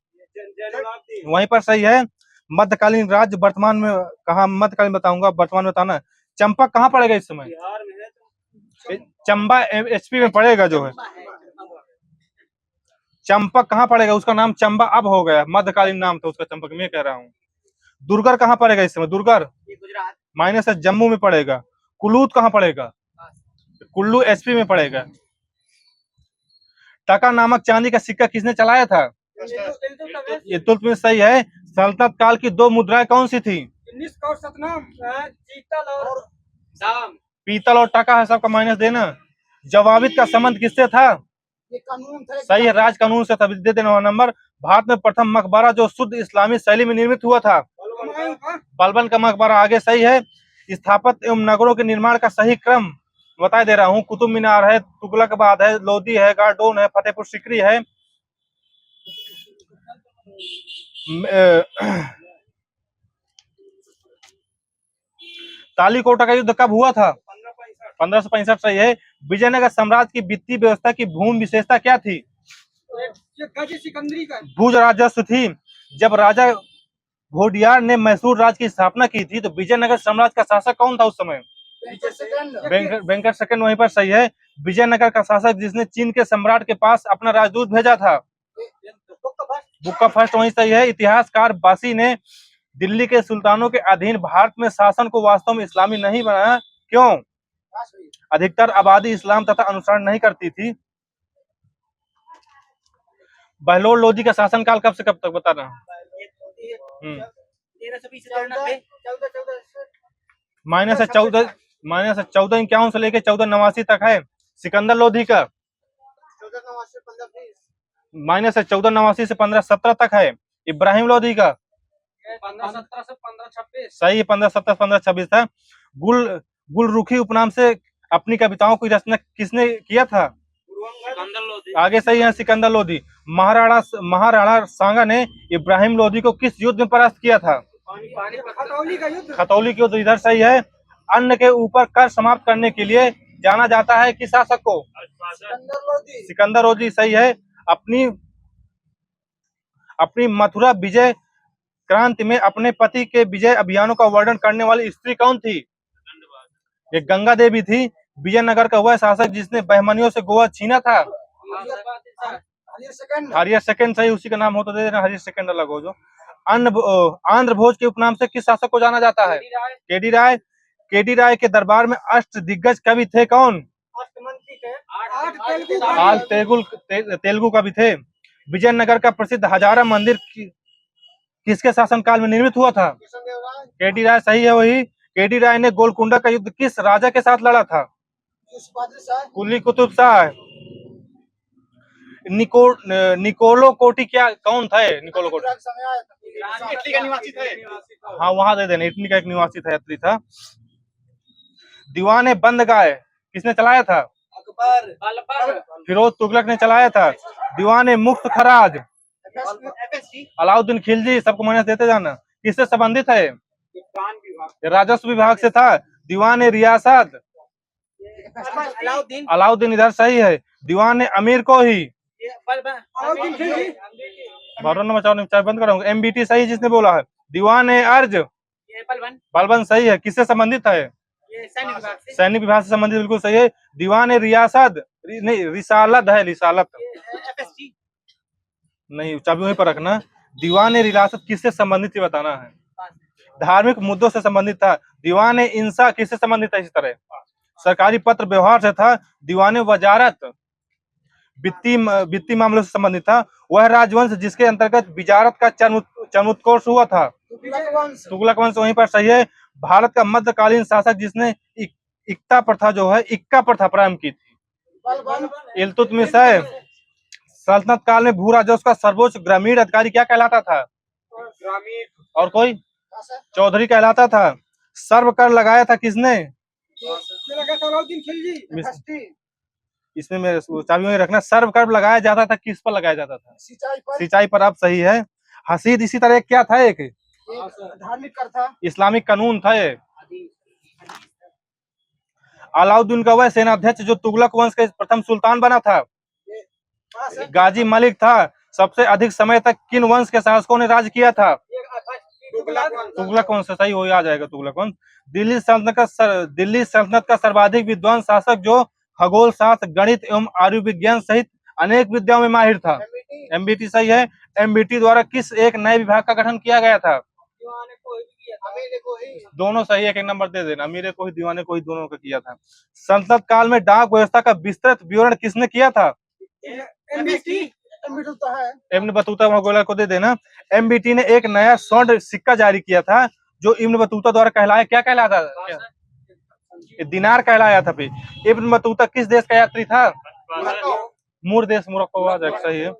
S2: वहीं पर सही है। मध्यकालीन राज्य वर्तमान में कहा? मध्यकालीन बताऊंगा, वर्तमान में बताना। चंपक कहाँ पड़ेगा इस समय? चंबा एचपी में पड़ेगा जो है। चंपक कहाँ पड़ेगा? उसका नाम चंबा अब हो गया, मध्यकालीन नाम था उसका चंपक, मैं कह रहा हूँ। दुर्गर कहाँ पड़ेगा इस समय? दुर्गर माइनस है, जम्मू में पड़ेगा। कुलूत कहाँ पड़ेगा? कुल्लू एचपी में पड़ेगा। टका नामक चांदी का सिक्का किसने चलाया था? इल्तुतमिश सही है। सल्तनत काल की दो मुद्राएं कौन सी थी? पीतल और टका है, सबका माइनस देना। जवाबित का संबंध किससे था? सही है, राज कानून से था। दे देना नंबर। भारत में प्रथम मकबरा जो शुद्ध इस्लामी शैली में निर्मित हुआ था? बलबन का मकबरा। आगे सही है। स्थापत्य एवं नगरों के निर्माण का सही क्रम बता दे रहा हूँ। कुतुब मीनार है, तुगलकाबाद है, लोधी है, गार्डोन है, फतेहपुर सीकरी है। तालीकोटा का युद्ध कब हुआ था? 1565 सही है। विजयनगर साम्राज्य की वित्तीय व्यवस्था की भूमि विशेषता क्या थी? भूज राजस्व थी। जब राजा घोडियार ने मैसूर राज्य की स्थापना की थी तो विजयनगर साम्राज्य का शासक कौन था उस समय? वेंकट सेकंड। वहीं पर सही है। विजयनगर का शासक जिसने चीन के सम्राट के पास अपना राजदूत भेजा था? बुक्का फर्स्ट। वहीं सही है। इतिहासकार बासी ने दिल्ली के सुल्तानों के अधीन भारत में शासन को वास्तव में इस्लामी नहीं बनाया, क्यों? अधिकतर आबादी इस्लाम तथा अनुसरण नहीं करती थी। बहलोल लोधी का शासनकाल कब से कब तक बता रहा हूँ? माइनस 1451 से लेकर 1489 तक है। सिकंदर लोधी का माइनस 1489 से 1517 तक है। इब्राहिम लोधी का
S3: 1517 से 1526
S2: सही है, 1517 1526 था। गुलरुखी उपनाम से अपनी कविताओं की रचना किसने किया था? आगे सही है, सिकंदर लोधी। महाराणा सांगा ने इब्राहिम लोधी को किस युद्ध में परास्त किया था? खतौली का युद्ध इधर सही है। अन्न के ऊपर कर समाप्त करने के लिए जाना जाता है किस शासक को? सिकंदर लोधी सही है। अपनी मथुरा विजय क्रांति में अपने पति के विजय अभियानों का वर्णन करने वाली स्त्री कौन थी? एक गंगा देवी थी। विजयनगर का वह शासक जिसने बहमनियों से गोवा छीना था। हरियर सेकंड सही, उसी का नाम हो तो दे देना, हरियर सेकंड अलग हो जो। आंध्र भोज के उपनाम से किस शासक को जाना जाता है? केडी राय। केडी राय के दरबार में अष्ट दिग्गज कवि थे कौन? आठ तेलुगु कवि थे। विजयनगर का प्रसिद्ध हजारा मंदिर किसके शासनकाल में निर्मित हुआ था? केडी राय सही है वही। केडी राय ने गोलकुंडा का युद्ध किस राजा के साथ लड़ा था? कुली कुतुब शाह। निकोलो कोटी क्या कौन था? निकोलो कोटी इटली का निवासी थे। हाँ वहां दे देना, इटली का एक निवासी था, यात्री था। दीवाने बंद गाय किसने चलाया था? अकबर। फिरोज तुगलक ने चलाया था। दीवाने मुफ्त खराज अलाउद्दीन खिलजी, सबको माइनस देते जाना, किससे संबंधित है? राजस्व विभाग से था। दीवान रियासत अलाउद्दीन इधर सही है। दीवान अमीर को ही चाय बंद कराऊंगा। एमबीटी सही जिसने बोला है। दीवान अर्ज बलबन सही है, किससे संबंधित है? सैनिक विभाग से संबंधित, बिल्कुल सही है। दीवान रियासत नहीं, रिसालत है, रिसालत नहीं, चाबी वहीं पर रखना। दीवान रियासत किससे संबंधित है बताना है। धार्मिक मुद्दों से संबंधित था। दीवान इंसा किससे संबंधित है? इस तरह सरकारी पत्र व्यवहार से था। दीवान वजारत वित्तीय मामलों से संबंधित था। वह राजवंश जिसके अंतर्गत विजारत का जन्मोत्कर्ष हुआ था? तुगलक वंश वहीं पर सही है। भारत का मध्यकालीन शासक जिसने इक्ता प्रथा जो है, इक्का प्रथा प्रारंभ की थी? इल्तुतमिश है। सल्तनत काल में भू राजस्व का सर्वोच्च ग्रामीण अधिकारी क्या कहलाता था? और कोई? चौधरी कहलाता था। सर्व कर लगाया था किसने? इसमें मेरे चाबी में रखना। सर्व कर लगाया जाता था, किस पर लगाया जाता था? सिंचाई पर। आप सही है। हसीद इसी तरह क्या था? एक
S3: धार्मिक कर था,
S2: इस्लामिक कानून था ये। अलाउद्दीन का वह सेनाध्यक्ष जो तुगलक वंश के प्रथम सुल्तान बना था? गाजी मलिक था। सबसे अधिक समय तक किन वंश के शासकों ने राज किया था? तुगलक वंश सही हो, आ जाएगा तुगलक वंश। दिल्ली सल्तनत का सर्वाधिक विद्वान शासक जो खगोल शास्त्र, गणित एवं आयुर्विज्ञान सहित अनेक विद्याओं में माहिर था? एमबीटी सही है। एमबीटी द्वारा किस एक नए विभाग का गठन किया गया था? दोनों सही, एक नंबर दे देना। अमीरे को ही, दीवाने को ही, दोनों का किया था। सल्तनत काल में डाक व्यवस्था का विस्तृत विवरण किसने किया था? इब्न बतूता मंगोला को दे देना। एमबीटी ने एक नया स्वर्ण सिक्का जारी किया था जो इब्न बतूता द्वारा कहलाया, क्या कहलाता था? दिनार कहलाया था। फिर इब्न बतूता किस देश का यात्री था? मूर देश, मोरक्को। सही है।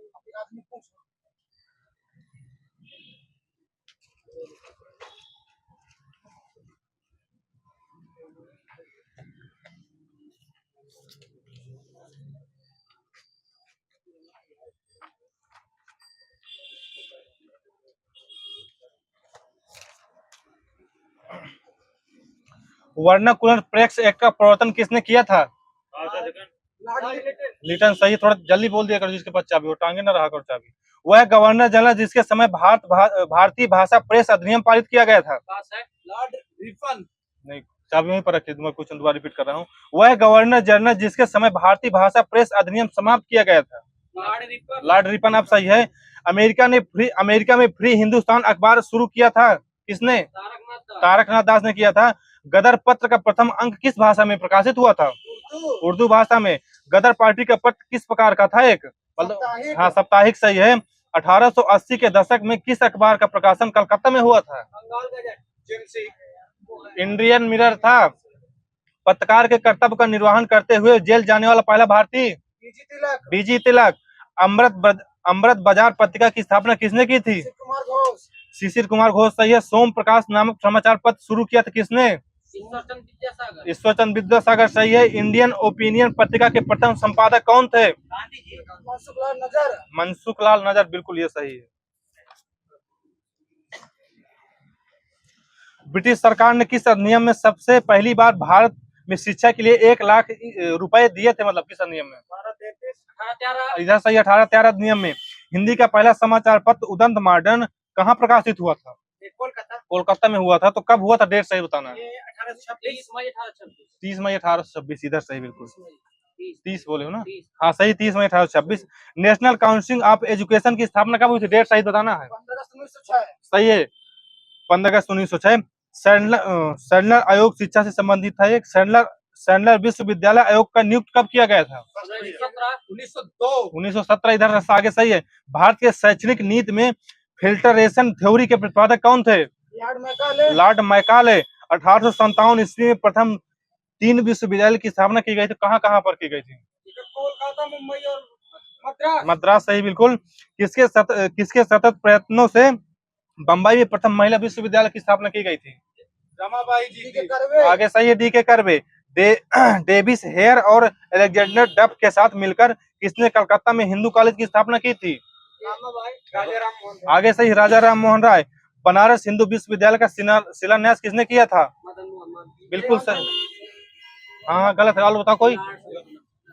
S2: वर्नाकुलर प्रेस एक्ट का प्रवर्तन किसने किया था? लिटन सही। थोड़ा जल्दी बोल दिया करो, जिसके पास चाबी हो, टांगे ना रहा करो चाबी। वह गवर्नर जनरल जिसके समय भारतीय भाषा प्रेस अधिनियम पारित किया गया था? Lord Ripon. नहीं, चाबी वहीं पर रखी, मैं क्वेश्चन दोबारा रिपीट कर रहा हूँ। वह गवर्नर जनरल जिसके समय भारतीय भाषा प्रेस अधिनियम समाप्त किया गया था? Lord Ripon. आप सही है। अमेरिका में फ्री हिंदुस्तान अखबार शुरू किया था किसने? तारकनाथ दास ने किया था। गदर पत्र का प्रथम अंक किस भाषा में प्रकाशित हुआ था? उर्दू भाषा में। गदर पार्टी का पत्र किस प्रकार का था? एक हाँ, साप्ताहिक सही है। 1880 के दशक में किस अखबार का प्रकाशन कलकत्ता में हुआ था? इंडियन मिरर था। पत्रकार के कर्तव्य का निर्वहन करते हुए जेल जाने वाला पहला भारतीय? बीजी तिलक। अमृत बाजार पत्रिका की स्थापना किसने की थी? शिशिर कुमार घोष सही है। सोम प्रकाश नामक समाचार पत्र शुरू किया था किसने? ईश्वरचंद्र विद्यासागर सही है। इंडियन ओपिनियन पत्रिका के प्रथम संपादक कौन थे? मनसुख लाल नजर, बिल्कुल ये सही है। ब्रिटिश सरकार ने किस अधिनियम में सबसे पहली बार भारत में शिक्षा के लिए 1 लाख रुपए दिए थे? मतलब किस अधिनियम में? इधर सही, 1813 अधिनियम में। हिंदी का पहला समाचार पत्र उदंत मॉडर्न कहाँ प्रकाशित हुआ था? कोलकाता में हुआ था। तो कब हुआ था? डेट सही बताना है। 30 मई 1826 इधर सही बिल्कुल 30 बोले हो ना। हाँ सही 30 मई 1826। नेशनल काउंसिल ऑफ एजुकेशन की स्थापना कब हुई थी? डेट सही बताना है।
S3: 15 अगस्त 1906।
S2: सही है 15 अगस्त 1906। सैंडलर आयोग शिक्षा से संबंधित था। एक सैंडलर विश्वविद्यालय आयोग का नियुक्त कब किया गया था?
S3: 1902।
S2: 1917 इधर रास्ता आगे सही है। भारत के शैक्षणिक नीति में फिल्टरेशन थ्योरी के प्रतिपादक कौन थे? Lord Macaulay. 1857 ईस्वी में प्रथम 3 विश्वविद्यालय की स्थापना की गई थी। कहाँ कहाँ पर की गई थी?
S3: कोलकाता, मुंबई और मद्रास।
S2: मद्रास सही बिल्कुल। किसके सतत प्रयत्नों से बम्बई में प्रथम महिला विश्वविद्यालय की स्थापना की गई थी?
S3: रमाबाई जी के कर्वे।
S2: आगे सही है डी के कर्वे। डेविस हेयर और अलेक्जेंडर डफ के साथ मिलकर किसने कलकत्ता में हिंदू कॉलेज की स्थापना की थी?
S3: राजा राम मोहन राय।
S2: आगे सही राजा राम मोहन राय। बनारस हिंदू विश्वविद्यालय का शिलान्यास किसने किया था? बिल्कुल सही। हाँ गलत है, और बताओ कोई।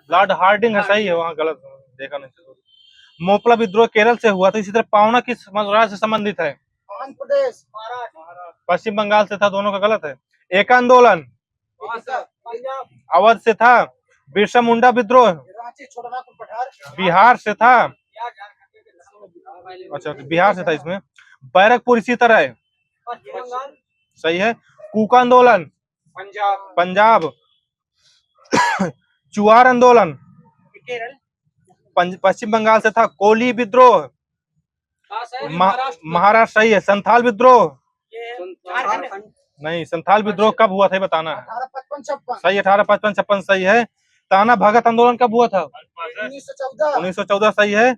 S2: लॉर्ड हार्डिंग है, सही है, वहाँ गलत देखा नहीं। मोपला विद्रोह केरल से हुआ था। इसी तरह पावना किस राज्य से संबंधित है?
S3: आंध्र प्रदेश, महाराष्ट्र,
S2: पश्चिम बंगाल से था, दोनों का गलत है। एक आंदोलन
S3: पंजाब,
S2: अवध से था। बिरसा मुंडा विद्रोह
S3: रांची, छोटानागपुर, पठार,
S2: बिहार से था। अच्छा बिहार से था इसमें। बैरकपुर इसी तरह है,
S3: पश्चिम बंगाल,
S2: सही है। कूका आंदोलन
S3: पंजाब,
S2: पंजाब। चुआर आंदोलन
S3: केरल,
S2: पश्चिम बंगाल से था। कोली विद्रोह महाराष्ट्र, सही है। संथाल विद्रोह
S3: झारखंड,
S2: नहीं, संथाल विद्रोह कब हुआ था बताना है।
S3: 1855-56,
S2: सही 1855-56 सही है। ताना भगत आंदोलन कब हुआ था?
S3: 1914,
S2: 1914 सही है।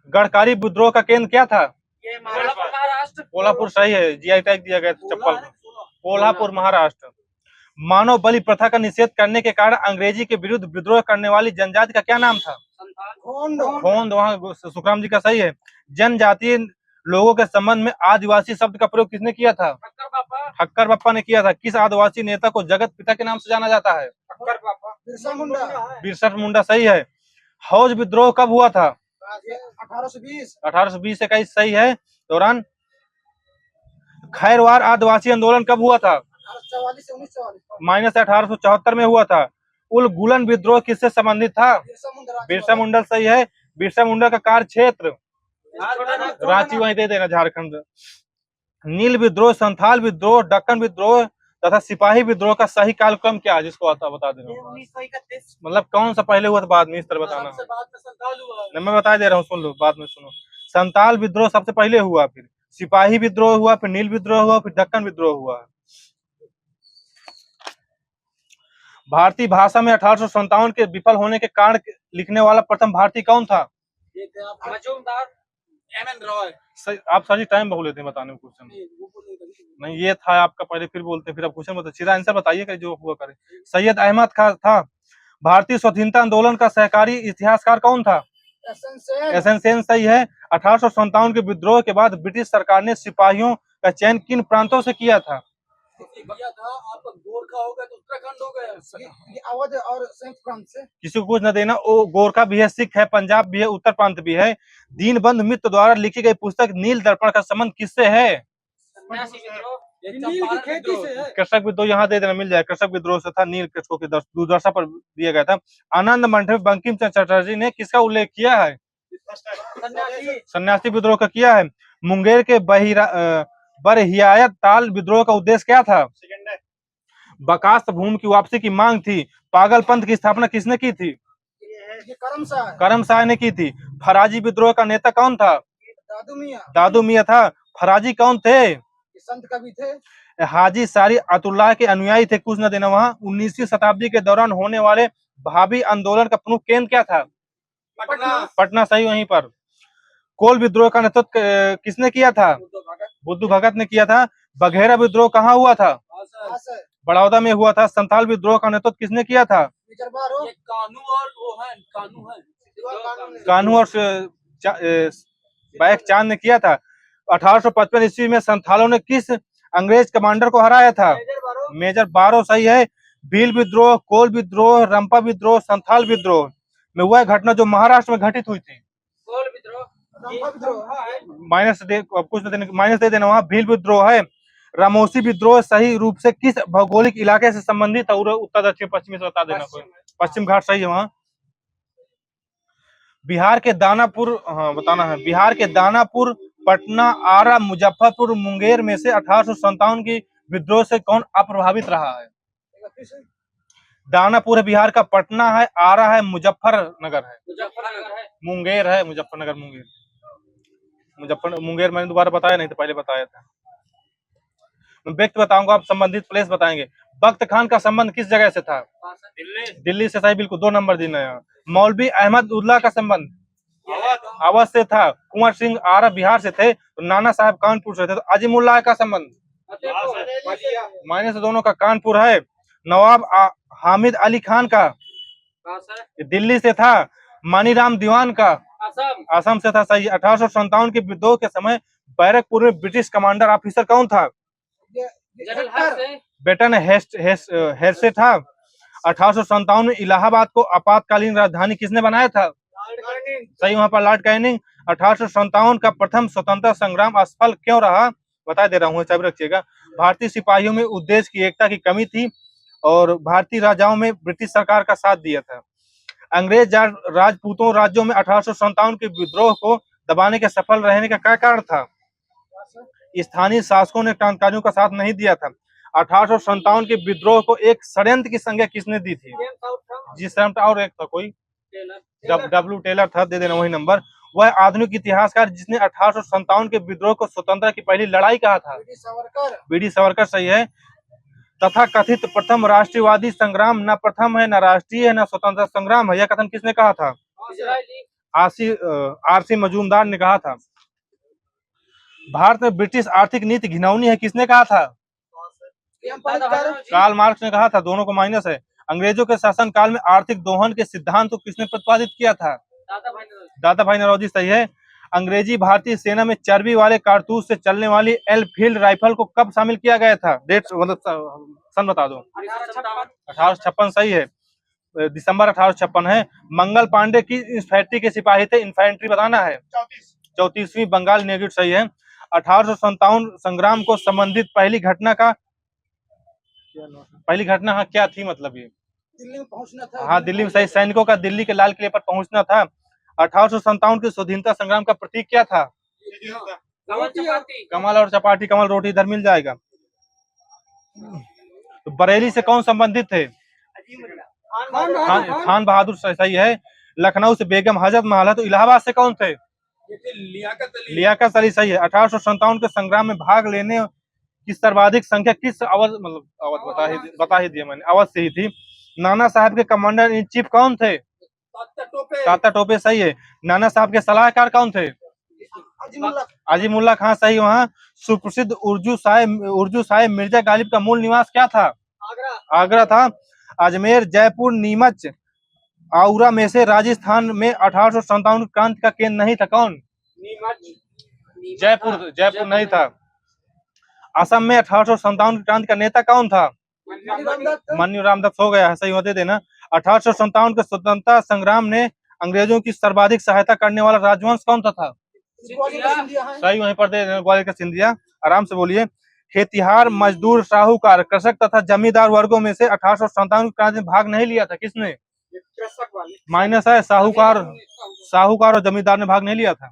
S2: गढ़कारी विद्रोह का केंद्र क्या था?
S3: महाराष्ट्र,
S2: कोल्हापुर सही है, जीआई टैग दिया गया था चप्पल को। कोल्हापुर महाराष्ट्र। मानव बलि प्रथा का निषेध करने के कारण अंग्रेजी के विरुद्ध विद्रोह करने वाली जनजाति का क्या नाम था? गोंड, वहाँ सुखराम जी का सही है। जनजातीय लोगों के संबंध में आदिवासी शब्द का प्रयोग किसने किया था? ठक्कर बापा ने किया था। किस आदिवासी नेता को जगत पिता के नाम से जाना जाता है?
S3: बिरसा मुंडा,
S2: बिरसा मुंडा सही है। हौज विद्रोह कब हुआ था?
S3: 1820,
S2: 1820 से 21 सही है। दौरान खैरवार आदिवासी आंदोलन कब हुआ था?
S3: 1844 से 1944,
S2: माइनस 1874 में हुआ था। उलगुलन विद्रोह किससे संबंधित था? बिरसा मुंडा सही है। बिरसा मुंडा का कार्य क्षेत्र रांची, वहीं दे देना, झारखंड। नील विद्रोह, संथाल विद्रोह, दक्कन विद्रोह तथा सिपाही विद्रोह का सही कालक्रम क्या है, जिसको आता बता देना।
S3: 1931,
S2: मतलब कौन सा पहले हुआ था बाद में, इस तरह बताना। नहीं, मैं बता दे रहा हूँ, सुन लो, बाद में सुनो। संथाल विद्रोह सबसे पहले हुआ, फिर सिपाही विद्रोह हुआ, फिर नील विद्रोह हुआ, फिर दक्कन विद्रोह हुआ। भारतीय भाषा में 1857 के विफल होने के कारण लिखने वाला प्रथम भारतीय कौन था?
S3: मजूमदार, एमएन रॉय।
S2: आप सारी टाइम बहुत लेते हैं बताने में क्वेश्चन। नहीं, ये था आपका, पहले फिर बोलते हैं, फिर आप क्वेश्चन बताइए, सीधा आंसर बताइए जो हुआ करे। सैयद अहमद खान था। भारतीय स्वतंत्रता आंदोलन का सहकारी इतिहासकार कौन था? एसएन सेन सही है। 1857 के विद्रोह के बाद ब्रिटिश सरकार ने सिपाहियों का चयन किन प्रांतों से किया था?
S3: आपका गोरखा हो गया तो उत्तराखंड हो गया, ये अवध और संयुक्त प्रांत से।
S2: किसी को कुछ न देना। वो गोरखा भी है, सिख है, पंजाब भी है, उत्तर प्रांत भी है। दीनबंधु मित्र द्वारा लिखी गई पुस्तक नील दर्पण का संबंध किससे है? कृषक विद्रोह, यहाँ दे देना, मिल जाए। कृषक विद्रोह से था, नील कृषकों की दुर्दशा पर दिया गया था। आनंद मंडल बंकिम चंद्र चटर्जी ने किसका उल्लेख किया है? सन्यासी विद्रोह का किया है। मुंगेर के बरहियायत ताल विद्रोह का उद्देश्य क्या था? बकास्त भूमि की वापसी की मांग थी। पागल पंथ की स्थापना किसने की थी? करम शाह ने की थी। फराजी विद्रोह का नेता कौन था? दादू मियां था। फराजी कौन थे?
S3: संत कवि थे।
S2: हाजी सारी अतुल्लाह के अनुयायी थे। कुछ न देना। वहाँ 19वीं शताब्दी के दौरान होने वाले भावी आंदोलन का प्रमुख केंद्र क्या था? पटना सही, वहीं पर। कोल विद्रोह का नेतृत्व किसने किया था? बुद्धू भगत ने किया था। बघेरा विद्रोह कहाँ हुआ था? बड़ौदा में हुआ था। संथाल विद्रोह का नेतृत्व किसने किया था? कान्हू और बैक चांद ने किया था। 1855 ईस्वी में संथालों ने किस अंग्रेज कमांडर को हराया था? मेजर बारो सही है। भील विद्रोह, कोल विद्रोह, रंपा विद्रोह, संथाल विद्रोह में वह घटना जो महाराष्ट्र में घटित हुई थी।
S3: कोल विद्रोह,
S2: माइनस दे, कुछ न देने, माइनस दे देना। वहाँ भील विद्रोह है। रामोसी विद्रोह सही रूप से किस भौगोलिक इलाके से संबंधित है? उत्तर दक्षिण पश्चिमी से बता देना कोई। पश्चिम घाट सही है वहाँ। बिहार के दानापुर, हाँ बताना है, बिहार के दानापुर, पटना, आरा, मुजफ्फरपुर, मुंगेर में से 1857 की विद्रोह से कौन अप्रभावित रहा है? दानापुर है बिहार का, पटना है, आरा है, मुजफ्फरनगर है, मुंगेर है, मुजफ्फरनगर, मुंगेर मैंने दोबारा बताया नहीं तो पहले बताया था। मैं व्यक्ति बताऊंगा, आप संबंधित प्लेस बताएंगे। बख्त खान का संबंध किस जगह से था? दिल्ली से सही, बिल्कुल 2 नंबर देना है। मौलवी अहमद उल्लाह का संबंध अवध से था। कुंवर सिंह आरा बिहार से थे, तो नाना साहब कानपुर से थे। तो अजीमुल्लाह का संबंध माइनस दोनों का कानपुर है। नवाब हामिद अली खान का दिल्ली से था। मानीराम दीवान का असम से था सही। 1857 के विद्रोह के समय बैरकपुर में ब्रिटिश कमांडर ऑफिसर कौन था? बेटन हेरसे था। 1857 में इलाहाबाद को आपातकालीन राजधानी किसने बनाया था? सही, वहां पर लॉर्ड कैनिंग। 1857 का प्रथम स्वतंत्रता संग्राम असफल क्यों रहा? बता दे रहा हूँ, सब रखिएगा। भारतीय सिपाहियों में उद्देश्य की एकता की कमी थी और भारतीय राजाओं में ब्रिटिश सरकार का साथ दिया था। अंग्रेज राजपूतों राज्यों में 1857 के विद्रोह को दबाने के सफल रहने का क्या कारण था? स्थानीय शासकों ने क्रांतिकारियों का साथ नहीं दिया था। 1857 के विद्रोह को एक षड्यंत्र की संज्ञा किसने दी थी? जिस और एक था कोई, डब्ल्यू टेलर था, दे देना वही नंबर। वह आधुनिक इतिहासकार जिसने 1857 के विद्रोह को स्वतंत्रता की पहली लड़ाई कहा था? बीडी सवरकर सही है। तथा कथित प्रथम राष्ट्रवादी संग्राम न प्रथम है, न राष्ट्रीय है, न स्वतंत्रता संग्राम है, यह कथन किसने कहा था? आरसी मजूमदार ने कहा था। भारत में ब्रिटिश आर्थिक नीति घिनौनी है, किसने कहा था? कार्ल मार्क्स ने कहा था। दोनों को माइनस है। अंग्रेजों के शासन काल में आर्थिक दोहन के सिद्धांत को किसने प्रतिपादित किया था? दादा भाई नौरोजी सही है। अंग्रेजी भारतीय सेना में चर्बी वाले कारतूस से चलने वाली एनफील्ड राइफल को कब शामिल किया गया था? डेट मतलब सन बता दो। 1856 सही है, दिसंबर 1856 है। मंगल पांडे की इन्फैंट्री के सिपाही थे? इन्फैंट्री बताना है। 34वीं बंगाल नेगेट सही है। 1857 संग्राम को संबंधित पहली घटना क्या थी? मतलब ये
S3: दिल्ली में पहुंचना था।
S2: हाँ, दिल्ली में सही। सैनिकों का दिल्ली के लाल किले पर पहुंचना था। 1857 के स्वतंत्रता संग्राम का प्रतीक क्या था? कमल और चपाटी। कमल रोटी इधर मिल जाएगा। तो बरेली से कौन संबंधित थे? खान बहादुर सही है। लखनऊ से बेगम हजरत महल है। तो इलाहाबाद से कौन थे? लियाकत अली सही है। 1857 के संग्राम में भाग लेने की सर्वाधिक संख्या किस अवध, मतलब अवध बता ही दिया मैंने, अवध से ही थी। नाना साहब के कमांडर इन चीफ कौन थे? तात्या टोपे सही है। नाना साहब के सलाहकार कौन थे? अजीमुल्ला खान सही। वहाँ सुप्रसिद्ध उर्दू शायर मिर्जा गालिब का मूल निवास क्या था? आगरा था। अजमेर, जयपुर, नीमच, आउरा में से राजस्थान में 1857 क्रांति का केंद्र नहीं था कौन? जयपुर नहीं था। असम में 1857 क्रांति का नेता कौन था? मन्नू रामदत्त हो गया है, सही होते देना। 1857 के स्वतंत्रता संग्राम ने अंग्रेजों की सर्वाधिक सहायता करने वाला राजवंश कौन सा था? सही, वहीं पर दे देना, ग्वालियर का सिंधिया। आराम से बोलिए। खेतिहार, मजदूर, साहूकार, कृषक तथा जमींदार वर्गों में से 1857 क्रांति में भाग नहीं लिया था किसने? माइनस है। साहूकार और जमींदार ने भाग नहीं लिया था।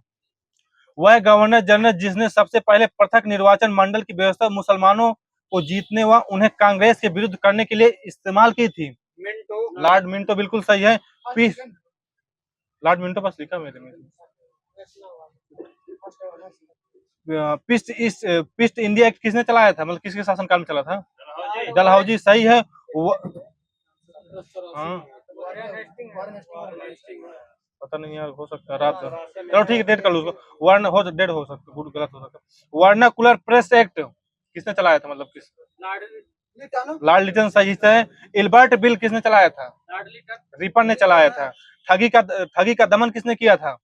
S2: वह गवर्नर जनरल जिसने सबसे पहले पृथक निर्वाचन मंडल की व्यवस्था मुसलमानों को जीतने व उन्हें कांग्रेस के विरुद्ध करने के लिए इस्तेमाल की थी? लॉर्ड मिंटो बिल्कुल सही है। लॉर्ड मिंटो बस लिखा मेरे में। पीस्ट इंडिया एक्ट किसने चलाया था? मतलब किसके शासनकाल में चला था? डलहौजी सही है। पता नहीं यार, हो सकता है रात। चलो ठीक है, डेट कर लो उसको। डेट हो सकता है, गलत हो सकता है। वर्नाकुलर प्रेस एक्ट किसने चलाया था? मतलब किस? लॉर्ड लिटन सही है। इल्बर्ट बिल किसने चलाया था? रिपन ने चलाया था। ठगी का दमन किसने किया था?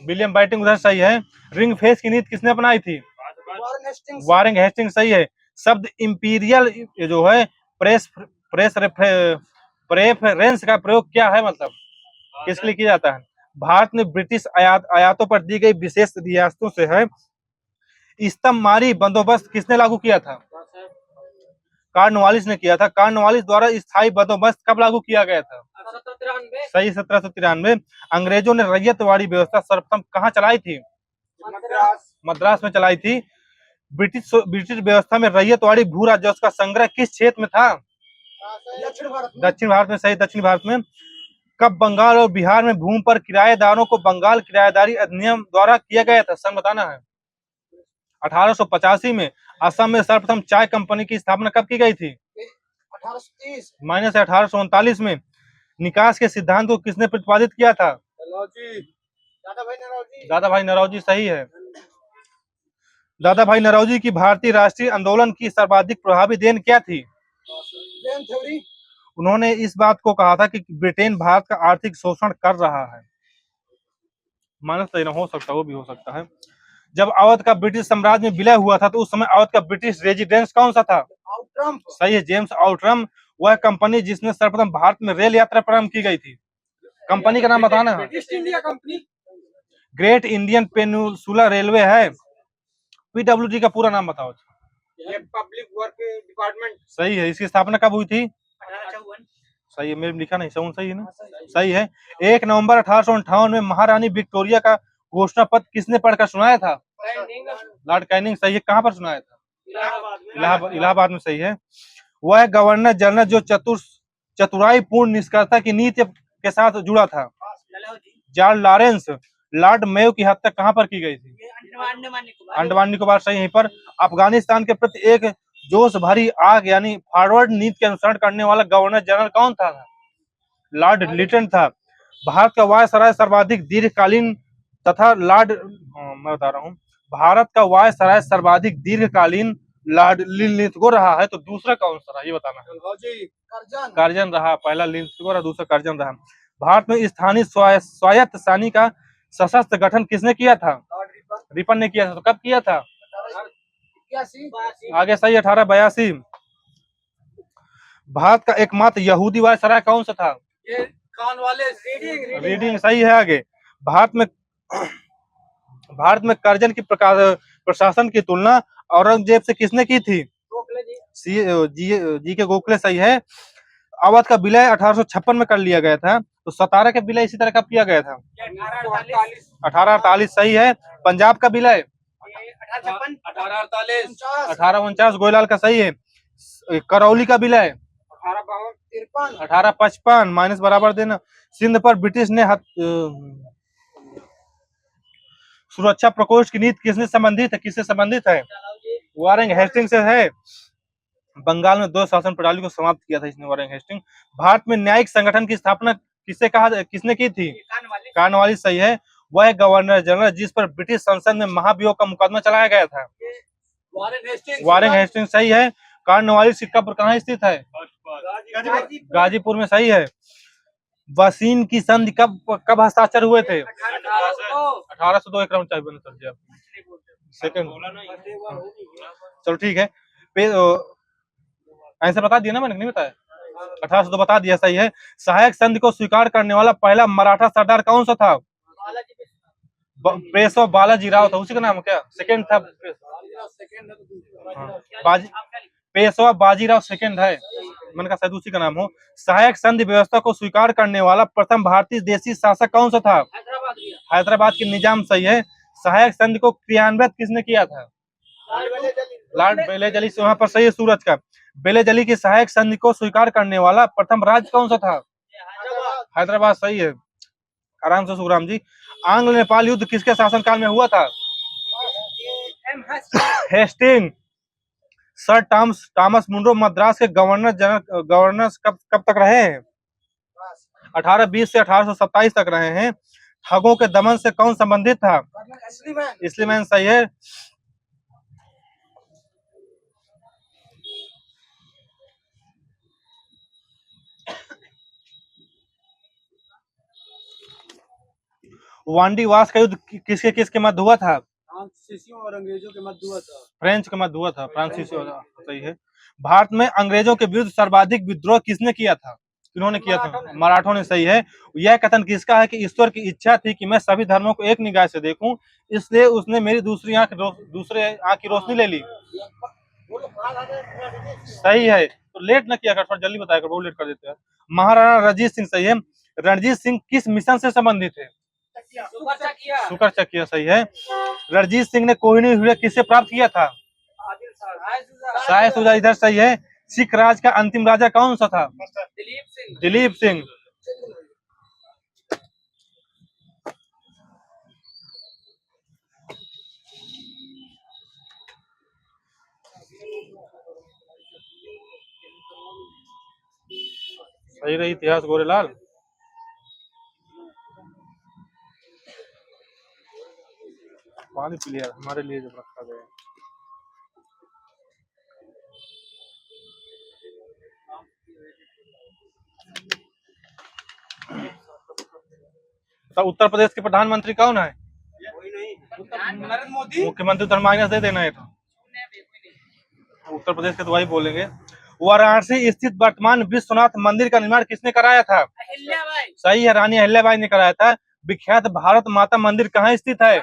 S2: विलियम बाइटिंग उधर सही है। रिंग फेस की नीति किसने अपनाई थी? वारेन हेस्टिंग सही है। शब्द इंपीरियल जो है प्रेफरेंस का प्रयोग क्या है? मतलब किसके लिए किया जाता है? भारत में ब्रिटिश आयातों पर दी गई विशेष रियायतों से है। स्तंभमारी बंदोबस्त किसने लागू किया था? कॉर्नवालिस ने किया था। कॉर्नवालिस द्वारा स्थायी बंदोबस्त कब लागू किया गया था? सही, 1793। अंग्रेजों ने रैयतवाड़ी व्यवस्था सर्वप्रथम कहाँ चलाई थी? मद्रास में चलाई थी। ब्रिटिश व्यवस्था में रैयतवाड़ी भू राजस्व का संग्रह किस क्षेत्र में था?
S3: दक्षिण भारत में।
S2: दक्षिण भारत में, सही, दक्षिण भारत में। कब बंगाल और बिहार में भूमि पर किराएदारों को बंगाल किराएदारी अधिनियम द्वारा किया गया था? सन बताना है। 1885 में। असम में सर्वप्रथम चाय कंपनी की स्थापना कब की गई थी?
S3: 1830।
S2: माइनस 1839 में। निकास के सिद्धांत को किसने प्रतिपादित किया था? दादा भाई नौरोजी, सही है। दादा भाई नौरोजी की भारतीय राष्ट्रीय आंदोलन की सर्वाधिक प्रभावी देन क्या थी?
S3: प्लेन थ्योरी।
S2: उन्होंने इस बात को कहा था कि ब्रिटेन भारत का आर्थिक शोषण कर रहा है। माइनस लेना हो सकता है, वो भी हो सकता है। जब अवध का ब्रिटिश साम्राज्य में विलय हुआ था तो उस समय अवध का ब्रिटिश रेजिडेंस कौन सा था?
S3: आउटरम।
S2: सही है, जेम्स आउटरम। वह कंपनी जिसने सर्वप्रथम भारत में रेल यात्रा प्रारंभ की गई थी। कंपनी का नाम बताना है।
S3: East India company.
S2: Great Indian peninsula railway है। पीडब्ल्यूडी का पूरा नाम बताओ।
S3: ये पब्लिक वर्क डिपार्टमेंट।
S2: सही है। इसकी स्थापना कब हुई थी?
S3: 1854।
S2: सही है, मेरे लिखा नहीं, सही है ना? सही है। 1 नवंबर 1858 में महारानी विक्टोरिया का घोषणा पत्र किसने पढ़कर सुनाया था? लॉर्ड कैनिंग, सही है। कहाँ पर सुनाया था? इलाहाबाद में, सही है। वह गवर्नर जनरल जो चतुराई पूर्ण निष्कर्षता की नीति के साथ जुड़ा था। George Lawrence. लॉर्ड मेयो की हत्या कहाँ पर की गई थी? अंडमान निकोबार, सही। यहीं पर। अफगानिस्तान के प्रति एक जोश भरी आग यानी फॉरवर्ड नीति के अनुसरण करने वाला गवर्नर जनरल कौन था? लॉर्ड लिटन था। भारत का वायसराय सर्वाधिक दीर्घकालीन तथा मैं बता रहा हूँ, भारत का वायसराय सर्वाधिक दीर्घकालीन लॉर्ड लिनलिथगो रहा है, तो दूसरा कौन सा रहा, ये बताना है। कर्जन रहा। पहला लिनलिथगो रहा, दूसरा कर्जन रहा। भारत में स्थानीय स्वायत्त शानी का सशस्त्र गठन किसने किया था? रिपन ने किया था। तो कब किया था? आगे, सही, 1882। भारत का एकमात्र यहूदी वायसराय कौन सा था?
S3: ये कान वाले
S2: रीडिंग, सही है। आगे, भारत में कर्जन की प्रशासन की तुलना औरंगजेब से किसने की थी? जी के गोखले, सही है। अवध का विलय 1856 में कर लिया गया था। तो सतारा का विलय इसी तरह कब किया गया था? 1848, सही है। पंजाब का विलय 1849, गोयलाल का, सही है। करौली का विलय 1855, माइनस बराबर देना। सिंध पर ब्रिटिश ने सुरक्षा प्रकोष्ठ की नीति किससे संबंधित है? वारेन हेस्टिंग से है। बंगाल में 2 शासन प्रणाली को समाप्त किया था इसने, वारेन हेस्टिंग। भारत में न्यायिक संगठन की स्थापना किसने की थी? कॉर्नवालिस, सही है। वह गवर्नर जनरल जिस पर ब्रिटिश संसद में महाभियोग का मुकदमा चलाया गया था? वारेन हेस्टिंग, सही है। कॉर्नवालिस की कब्र कहाँ स्थित है? गाजीपुर में, सही है। वसीन की संधि कब हस्ताक्षर हुए थे? 1802। एक राउंड चाहिए सर सेकंड। चलो ठीक है। ऐसे बता दिया ना, मैंने नहीं बताया? 1802 बता दिया, सही है। सहायक संधि को स्वीकार करने वाला पहला मराठा सरदार कौन सा था? पेशवा बालाजीराव था। उसी का नाम क्या? सेकंड था। पेशवा बाजीराव सेकंड है। मैंने कहा शायद उसी का नाम हो। सहायक संधि व्यवस्था को स्वीकार करने वाला प्रथम भारतीय देशी शासक कौन सा था? हैदराबाद के निजाम, सही है। सहायक संधि को क्रियान्वित किसने किया था? लॉर्ड बेलेजली, वहां पर, सही है। सूरज का। बेलेजली की सहायक संधि को स्वीकार करने वाला प्रथम राज्य कौन सा था? हैदराबाद, सही है। आराम से सुखराम जी। आंग्ल नेपाल युद्ध किसके शासनकाल में हुआ था? Hastings. Sir Thomas Munro Madras के गवर्नर कब तक रहे हैं? 1820 से 1827 तक रहे हैं। ठगों के दमन से कौन संबंधित था? इस्लीमैन, सही है। वांडीवास का युद्ध किसके मध्य हुआ था?
S3: फ्रांसीसियों और अंग्रेजों के मध्य हुआ था।
S2: फ्रेंच के मध्य हुआ था। फ्रांसीसी, सही है। भारत में अंग्रेजों के विरुद्ध सर्वाधिक विद्रोह किसने किया था? किन्होंने किया था? मराठों ने, सही है। यह कथन किसका है कि ईश्वर की इच्छा थी कि मैं सभी धर्मों को एक निगाह से देखूं, इसलिए उसने मेरी दूसरी आंख की रोशनी ले ली। सही है। तो लेट न किया कर, थोड़ा जल्दी बताया कर, बहुत लेट कर देते हैं। महाराणा रणजीत सिंह, सही है। रणजीत सिंह किस मिशन से संबंधित है? शुक्र चकिया, सही है। रणजीत सिंह ने कोहिनूर हीरा किससे प्राप्त किया था? शाह सुजा, इधर सही है। सिख राज का अंतिम राजा कौन सा था? दिलीप सिंह। सही रही इतिहास गोरेलाल। पानी पी लिया हमारे लिए जब रखा गया। तो उत्तर प्रदेश के प्रधानमंत्री कौन है?
S3: नरेंद्र मोदी।
S2: मुख्यमंत्री तो माइनस दे देना है तो। उत्तर प्रदेश के तो वही बोलेंगे। वाराणसी स्थित वर्तमान विश्वनाथ मंदिर का निर्माण किसने कराया था? सही है, रानी अहिल्याबाई ने कराया था। विख्यात भारत माता मंदिर कहाँ स्थित है?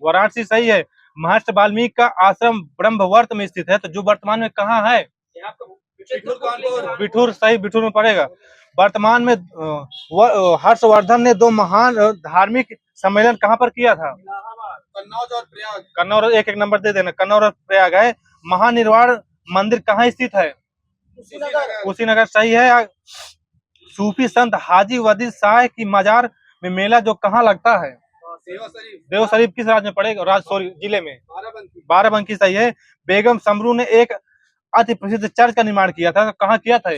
S2: वाराणसी, सही है। महर्षि वाल्मीकि का आश्रम ब्रह्मवर्त में स्थित है, तो जो वर्तमान में कहाँ है? बिठूर, सही, बिठूर में पड़ेगा। वर्तमान में हर्षवर्धन ने 2 महान धार्मिक सम्मेलन कहाँ पर किया था?
S3: कन्नौज और प्रयाग।
S2: कन्नौज, एक एक नंबर दे देना, कन्नौज और प्रयाग है। महानिर्वाण मंदिर कहाँ स्थित है? कुशीनगर, सही है। सूफी संत हाजी वदीद शाह की मजार में मेला जो कहाँ लगता है? देव शरीफ किस राज्य में पड़ेगा? जिले में बाराबंकी, सही है। बेगम समरू ने एक अति प्रसिद्ध चर्च का निर्माण किया था, कहाँ किया था?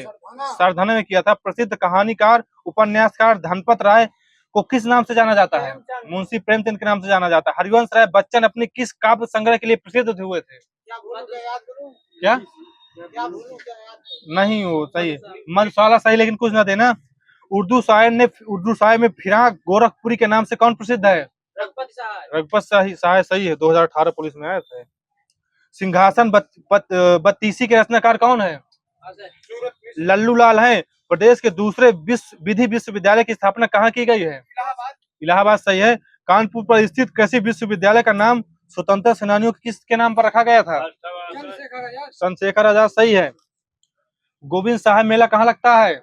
S2: सरधना में किया था। प्रसिद्ध कहानीकार उपन्यासकार धनपत राय को किस नाम से जाना जाता है? मुंशी प्रेमचंद के नाम से जाना जाता है। हरिवंश राय बच्चन अपनी किस काव्य संग्रह के लिए प्रसिद्ध हुए थे? क्या नहीं, वो सही है। मधुशाला, सही, लेकिन कुछ ना देना। उर्दू शायर में फिराक गोरखपुरी के नाम से कौन प्रसिद्ध है? रघुपत शाह, सही है। 2018 पुलिस में आए थे। सिंहासन बत्तीसी के रचनाकार कौन है? लल्लू लाल है। प्रदेश के दूसरे विधि विश्वविद्यालय की स्थापना कहाँ की गई है? इलाहाबाद, सही है। कानपुर पर स्थित कृषि विश्वविद्यालय का नाम स्वतंत्रता सेनानियों किसके नाम पर रखा गया था? चंद्रशेखर आजाद, सही है। गोविंद साहब मेला कहाँ लगता है?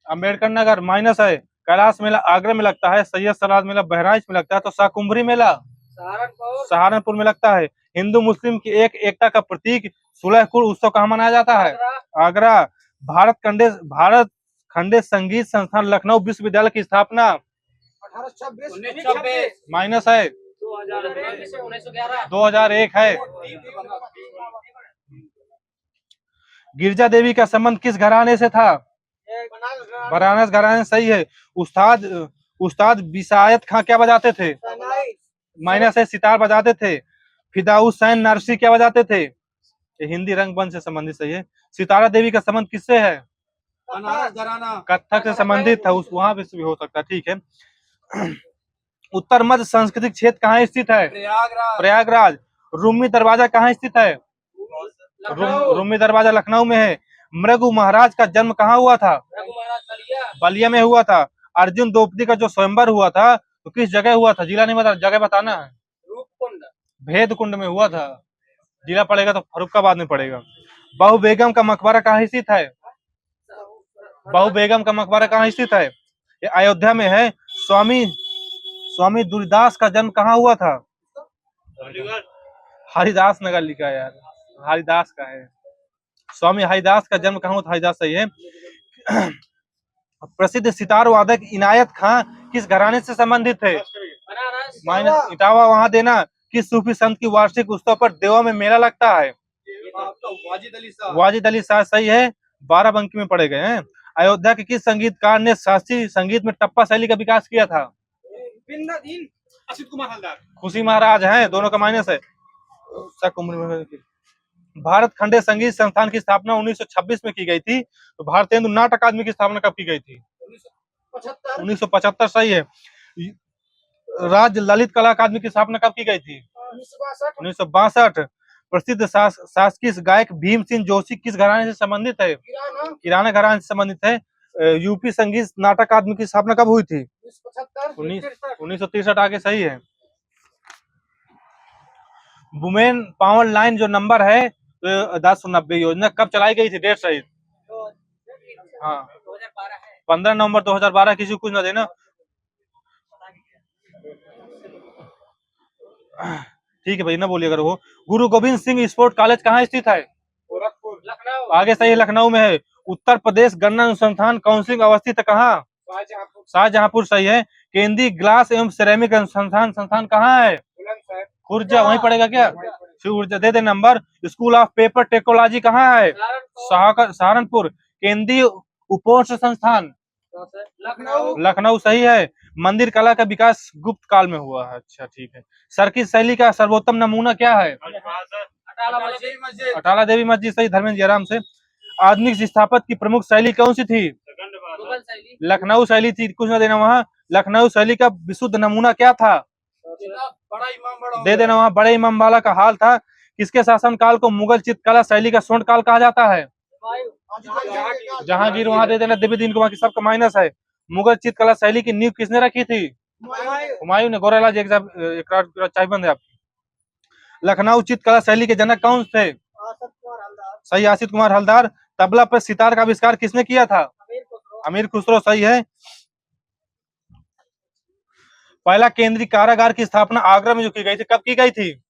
S2: अम्बेडकर नगर, माइनस है। कैलाश मेला आगरा में लगता है। सैयद सराज मेला बहराइच में लगता है। तो शाकुंभरी मेला सहारनपुर में लगता है। हिंदू मुस्लिम की एकता का प्रतीक सुलहकुल उत्सव कहाँ मनाया जाता है? आगरा। भारत खंडे संगीत संस्थान लखनऊ विश्वविद्यालय की स्थापना
S3: 1826
S2: माइनस है। 2001 है। गिरजा देवी का संबंध किस घराने से था? बनारस घराने, सही है। उस्ताद बिसायत खां क्या बजाते थे? माइनस है, सितार बजाते थे। फिदाउसैन नरसी क्या बजाते थे? ये हिंदी रंगमंच से संबंधित, सही है। सितारा देवी का संबंध किससे है? कथक से संबंधित था, वहां पे भी हो सकता है, ठीक है। उत्तर मध्य सांस्कृतिक क्षेत्र कहाँ स्थित है? प्रयागराज। रूमी दरवाजा कहाँ स्थित है? रूमी दरवाजा लखनऊ में है। मृगु महाराज का जन्म कहाँ हुआ था? बलिया में हुआ था। अर्जुन द्रौपदी का जो स्वयंवर हुआ था तो किस जगह हुआ था? जिला नहीं बता, जगह बताना है। भेद कुंड में हुआ था। जिला पड़ेगा तो फर्रुखाबाद में पड़ेगा। बहु बेगम का मकबरा कहाँ स्थित है? बहु बेगम का मकबरा कहाँ स्थित है? ये अयोध्या में है। स्वामी दुर्दास का जन्म कहाँ हुआ था? हरिदास नगर लिखा है यार, हरिदास का है। स्वामी हरिदास का जन्म कहाँ हुआ था? हरिदास, सही है। प्रसिद्ध सितार वादक इनायत खां किस घराने से संबंधित थे? माइनस, इटावा वहां देना। किस सूफी संत की वार्षिक उत्सव पर देवा में मेला लगता है? वाजिद अली शाह, सही है। बाराबंकी में पड़े गए हैं। अयोध्या के किस संगीतकार ने शास्त्रीय संगीत में टप्पा शैली का विकास किया था? खुशी महाराज हैं, दोनों का माइनस है। भारत खंडे संगीत संस्थान की स्थापना 1926 में की गई थी। तो भारतेंदु नाट्य अकादमी की स्थापना कब की गई थी? 1975, सही है। राज्य ललित कला अकादमी की स्थापना कब की गई थी? 1962। प्रसिद्ध शासकीय गायक भीम सिंह जोशी किस घराने से संबंधित है?
S3: किराना
S2: किराना घराने से संबंधित है। यूपी संगीत नाटक अकादमी की स्थापना कब हुई थी?
S3: 1975
S2: 1963। आगे सही है। वुमेन पावर लाइन जो नंबर है 1090 योजना कब चलाई गई थी? डेट सहित। हाँ 15 नवंबर 2012। किसी को कुछ ना देना। ठीक है भाई, ना बोलिए अगर वो। गुरु गोविंद सिंह स्पोर्ट कॉलेज कहाँ स्थित है?
S3: गोरखपुर लखनऊ
S2: आगे सही है, लखनऊ में है। उत्तर प्रदेश गन्ना अनुसंधान काउंसिल अवस्थित है कहाँ?
S3: शाहजहांपुर
S2: शाहजहांपुर सही है। केंद्रीय ग्लास एवं सिरेमिक अनुसंधान संस्थान कहाँ है?
S3: बुलंदशहर
S2: खुर्जा, वहीं पड़ेगा क्या? फिर ऊर्जा दे दे number. School of paper technology कहाँ है? सहारनपुर। केंद्रीय उपोष्ण संस्थान
S3: लखनऊ
S2: लखनऊ सही है। मंदिर कला का विकास गुप्त काल में हुआ है। अच्छा ठीक है। सर्किट शैली का सर्वोत्तम नमूना क्या है? अटाला देवी मस्जिद सही, धर्मेंद्र जयराम से। आधुनिक स्थापत्य की प्रमुख शैली कौन सी थी? लखनऊ शैली थी। कुछ ना देना वहाँ। लखनऊ शैली का विशुद्ध नमूना क्या था?
S3: बड़ा इमाम बड़ा
S2: दे देना वहाँ। बड़े इमाम वाला का हाल था। किसके शासन काल को मुगल चित्रकला शैली का स्वर्ण काल कहा जाता है? जहांगीर। वहां दे देना। देवी दिन को, बाकी सबका माइनस है। मुगल चित्रकला शैली की नींव किसने रखी थी? हुमायूं ने। गोरेलाल जी एग्जाम चाय है आपकी। लखनऊ चित्रकला शैली के जनक कौन थे? सही, आशित कुमार हलदार। तबला पर सितार का आविष्कार किसने किया था? अमीर खुसरो सही है। पहला केंद्रीय कारागार की स्थापना आगरा में जो की गई थी, कब की गई थी?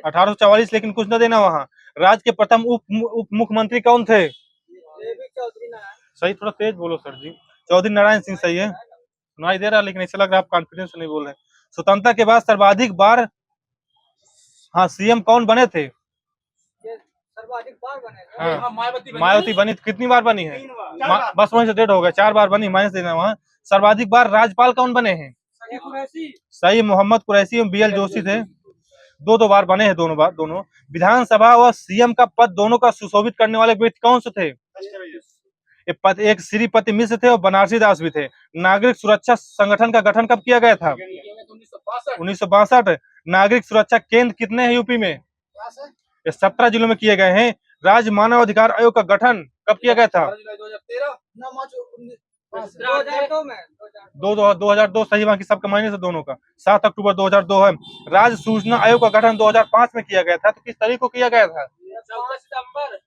S2: 1844। लेकिन कुछ न देना वहाँ। राज्य के प्रथम उप मुख्यमंत्री कौन थे? सही, थोड़ा तेज बोलो सर जी। चौधरी नारायण सिंह सही है। सुनाई दे रहा लेकिन ऐसा लग रहा है आप कॉन्फिडेंस से नहीं बोल रहे। स्वतंत्रता के बाद सर्वाधिक बार सीएम कौन बने थे?
S3: सर्वाधिक बार बने
S2: हाँ,
S3: मायावती
S2: मायावती बनी। कितनी बार बनी है?
S3: 3 बार
S2: बस वहीं से डेढ़ हो गया। 4 बार बनी, माइनस देना वहाँ। सर्वाधिक बार राज्यपाल कौन बने हैं? सही, मोहम्मद कुरैशी एवं बीएल जोशी थे। 2 बार बने हैं दोनों। विधानसभा व सीएम का पद दोनों का सुशोभित करने वाले व्यक्ति कौन से थे? एक श्रीपति मिश्र थे और बनारसी दास भी थे। नागरिक सुरक्षा संगठन का गठन कब किया गया था? 1962। नागरिक सुरक्षा केंद्र कितने हैं यूपी में? ये 17 जिलों में किए गए हैं। राज्य मानव अधिकार आयोग का गठन कब किया गया था? 2002 सही, बाकी सबका माइनस है दोनों का। 7 अक्टूबर 2002 है। राज्य सूचना आयोग का गठन 2005 में किया गया था। तो किस तारीख को किया गया था?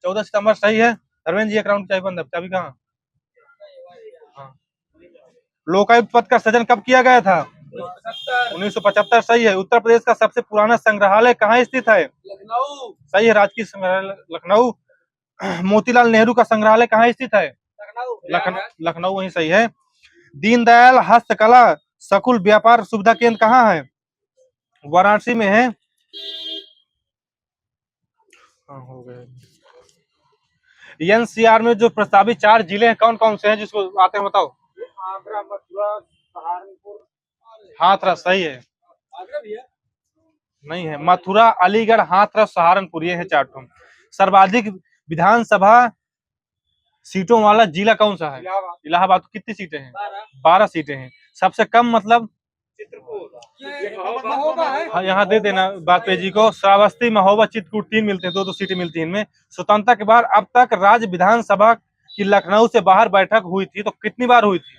S2: 14 सितंबर सही है। धर्मेंद्र जी एक राउंड चाय बंद है, चाबी कहाँ? हाँ। लोकायुक्त पद का सृजन कब किया गया था? 1975 सही है। उत्तर प्रदेश का सबसे पुराना संग्रहालय कहाँ स्थित है?
S3: लखनऊ
S2: सही है, राजकीय संग्रहालय लखनऊ। मोतीलाल नेहरू का संग्रहालय कहाँ स्थित है? लखनऊ वही सही है। दीनदयाल हस्तकला सकुल व्यापार सुविधा केंद्र कहाँ है? वाराणसी में है। हो गए। एनसीआर में जो प्रस्तावित 4 जिले हैं कौन कौन से हैं, जिसको आते हैं बताओ?
S3: आगरा मथुरा सहारनपुर
S2: हाथरस सही है।
S3: आगरा भी है
S2: नहीं है। मथुरा, अलीगढ़, हाथरस, सहारनपुर, ये है 4 सर्वाधिक विधानसभा सीटों वाला जिला कौन सा है? इलाहाबाद। कितनी सीटें हैं? 12 सीटें हैं। सबसे कम मतलब हाँ, यहाँ दे देना वाजपेयी जी को। श्रावस्ती, महोबा, चित्रकूट 3 मिलते हैं। 2 सीटें मिलती हैं इनमें। स्वतंत्रता के बाद अब तक राज्य विधानसभा की लखनऊ से बाहर बैठक हुई थी तो कितनी बार हुई थी?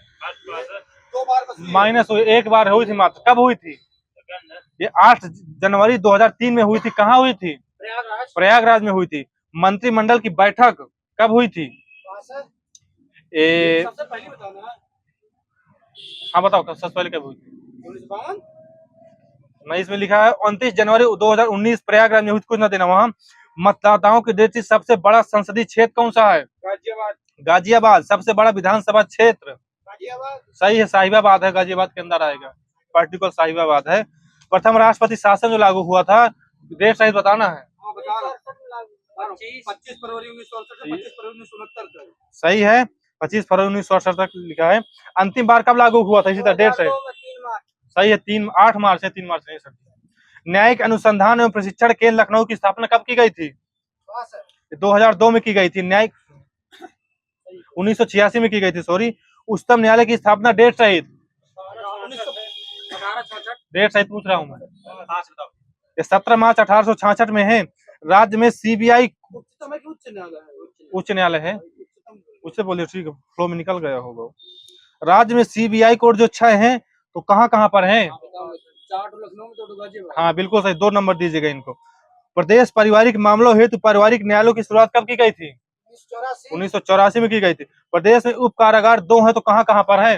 S3: 2 बार बस
S2: माइनस 1 बार हुई थी मात्र। कब हुई थी? ये 8 जनवरी 2003 में हुई थी। कहाँ हुई थी? प्रयागराज में हुई थी। मंत्रिमंडल की बैठक कब हुई थी?
S3: सबसे पहले बताओ ना।
S2: हाँ बताओ, सबसे पहले कब हुई थी?
S3: 1952
S2: नहीं, इसमें लिखा है 29 जनवरी 2019 प्रयागराज में हुई। कुछ ना देना वहाँ। मतदाताओं की दृष्टि सबसे बड़ा संसदीय क्षेत्र कौन सा है?
S3: गाजियाबाद
S2: गाजियाबाद। सबसे बड़ा विधानसभा क्षेत्र
S3: गाजियाबाद
S2: सही है, साहिबाबाद है। गाजियाबाद के अंदर आएगा। पार्टिकुलर साहिबाबाद है। प्रथम राष्ट्रपति शासन जो लागू हुआ था, डेट सही बताना है।
S3: 25 फरवरी 1968 से 25 फरवरी 1969 तक।
S2: सही है, 25 फरवरी 1968 तक लिखा है। अंतिम बार कब लागू हुआ था? इसी तरह डेट सही सही है। 8 मार्च है। 3 मार्च नहीं सर। न्यायिक अनुसंधान एवं प्रशिक्षण केंद्र लखनऊ की स्थापना कब की गई थी? 2002 में की गई थी। न्यायिक 1986 में की गई थी, सॉरी। उच्चतम न्यायालय की स्थापना डेट सहित। डेट सहित पूछ रहा हूँ मैं। ये 17 मार्च 1866 में है। राज्य में सीबीआई
S3: उच्चतम है कि उच्च न्यायालय है?
S2: उच्च न्यायालय है,
S3: उच्चतम।
S2: उससे बोलिए, ठीक है, फ्लो में निकल गया होगा। राज्य में सीबीआई कोर्ट जो 6 हैं, तो कहाँ कहाँ पर हैं?
S3: 4 तो लखनऊ में, 2 गाजियाबाद।
S2: हाँ बिल्कुल सही, 2 नंबर दीजिएगा इनको। प्रदेश पारिवारिक मामलों हेतु पारिवारिक न्यायालयों की शुरुआत कब की गई थी? 1984 में की गई थी। प्रदेश में उप कारागार 2 हैं, तो कहाँ कहाँ पर है?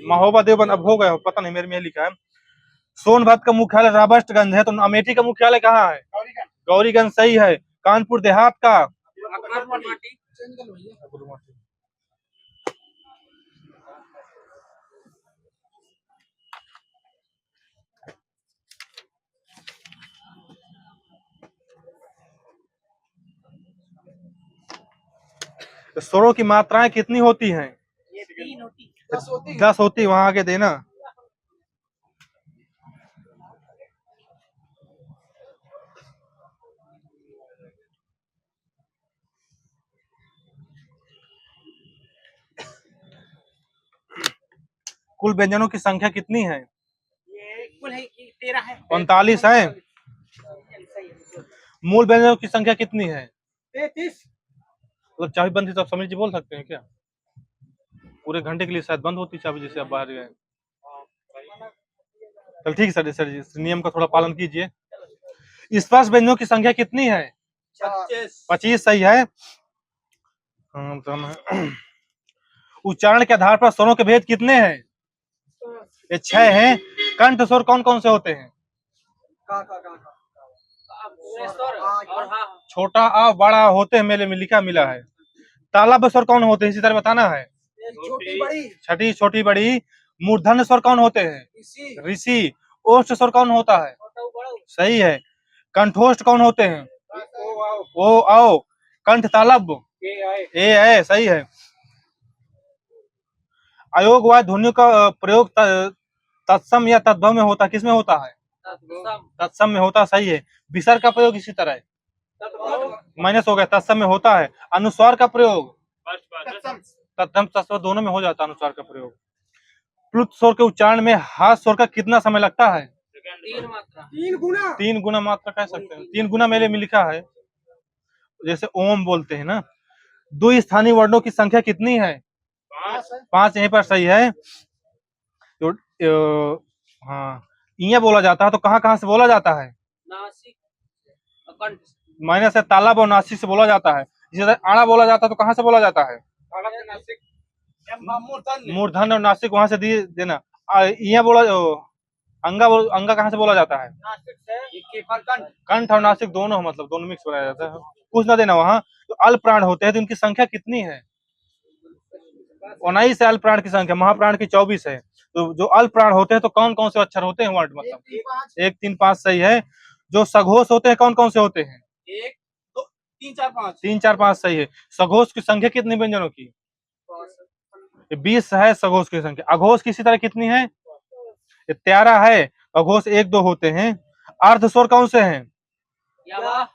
S2: महोबा, देवबंद अब हो गया, पता नहीं, मेरे में लिखा है। सोनभद्र का मुख्यालय रॉबर्टगंज है, तो अमेठी का मुख्यालय कहाँ है? गौरीगंज सही है। कानपुर देहात का? स्वरों की मात्राएं कितनी होती हैं?
S4: ये 3 होती।
S2: 10 होती, वहां आगे देना। कुल व्यंजनों की संख्या कितनी है?
S4: ये कुल है कि 13 है।
S2: 39 है। मूल व्यंजनों की संख्या कितनी है?
S3: 33।
S2: मतलब चाबी बंद थी तो आप समीर जी बोल सकते हैं क्या? पूरे घंटे के लिए शायद बंद होती चाबी, जैसे आप बाहर गए। चल ठीक है सर, सर जी, इस नियम का थोड़ा पालन कीजिए। स्पर्श व्यंजनों की संख्या कितनी है? 25 सही है। उच्चारण के आधार पर स्वरों के भेद कितने हैं? ये 6 हैं। कंठ स्वर कौन कौन से होते हैं? छोटा आ बड़ा होते हैं, मेले में लिखा मिला है। तालव्य स्वर कौन होते हैं, इसी तरह बताना है।
S3: छोटी बड़ी।
S2: छठी छोटी बड़ी। मूर्धन्य स्वर कौन होते हैं? ऋषि। ओष्ठ स्वर कौन होता है? सही है। कंठोष्ठ कौन होते हैं? ओ आओ। कंठ तालव्य ए है, सही है। अयोगवाद ध्वनियों का प्रयोग तत्सम या तद्भव में होता, किसमें होता है? तत्सम में होता, सही है। विसर्ग का प्रयोग इसी तरह है, माइनस हो गया, तत्सम में होता है। अनुस्वार का प्रयोग तत्सम तत्सम दोनों में हो जाता है अनुस्वार का प्रयोग। प्लुत स्वर के उच्चारण में हाथ स्वर का कितना समय लगता है? 3 गुना मात्रा कह सकते हैं, 3 गुना मेले में लिखा है। जैसे ओम बोलते हैं ना। द्विस्थानी वर्णों की संख्या कितनी है? 5 यहीं पर सही है। तो हाँ, इया बोला जाता है, तो कहाँ कहाँ से बोला जाता है?
S4: नासिक,
S2: माइनस है, तालाब और नासिक से बोला जाता है। जिसे आड़ा बोला जाता है, तो कहाँ से बोला जाता है? मूर्धन्य और नासिक वहां से दिए देना। इया बोला, अंगा कहाँ से बोला जाता है? कंठ और नासिक दोनों, मतलब दोनों मिक्स बनाया जाता है। कुछ ना देना वहां। तो अल्प प्राण होते हैं, तो उनकी संख्या कितनी है? 19 है अल्प प्राण की संख्या, महाप्राण की 24 है। तो जो अल्प प्राण होते हैं, तो कौन कौन से अक्षर होते हैं वर्ड, मतलब 1 3 5 सही है। जो सघोष होते हैं, कौन कौन से होते हैं?
S3: 1 2 3 4 5।
S2: 3 4 5 सही है। सघोष की संख्या कितनी व्यंजनों की? 20 है सघोष की संख्या। अघोष की इसी तरह कितनी है? 13 है। अघोष 1 2 होते हैं। अर्ध स्वर कौन से हैं?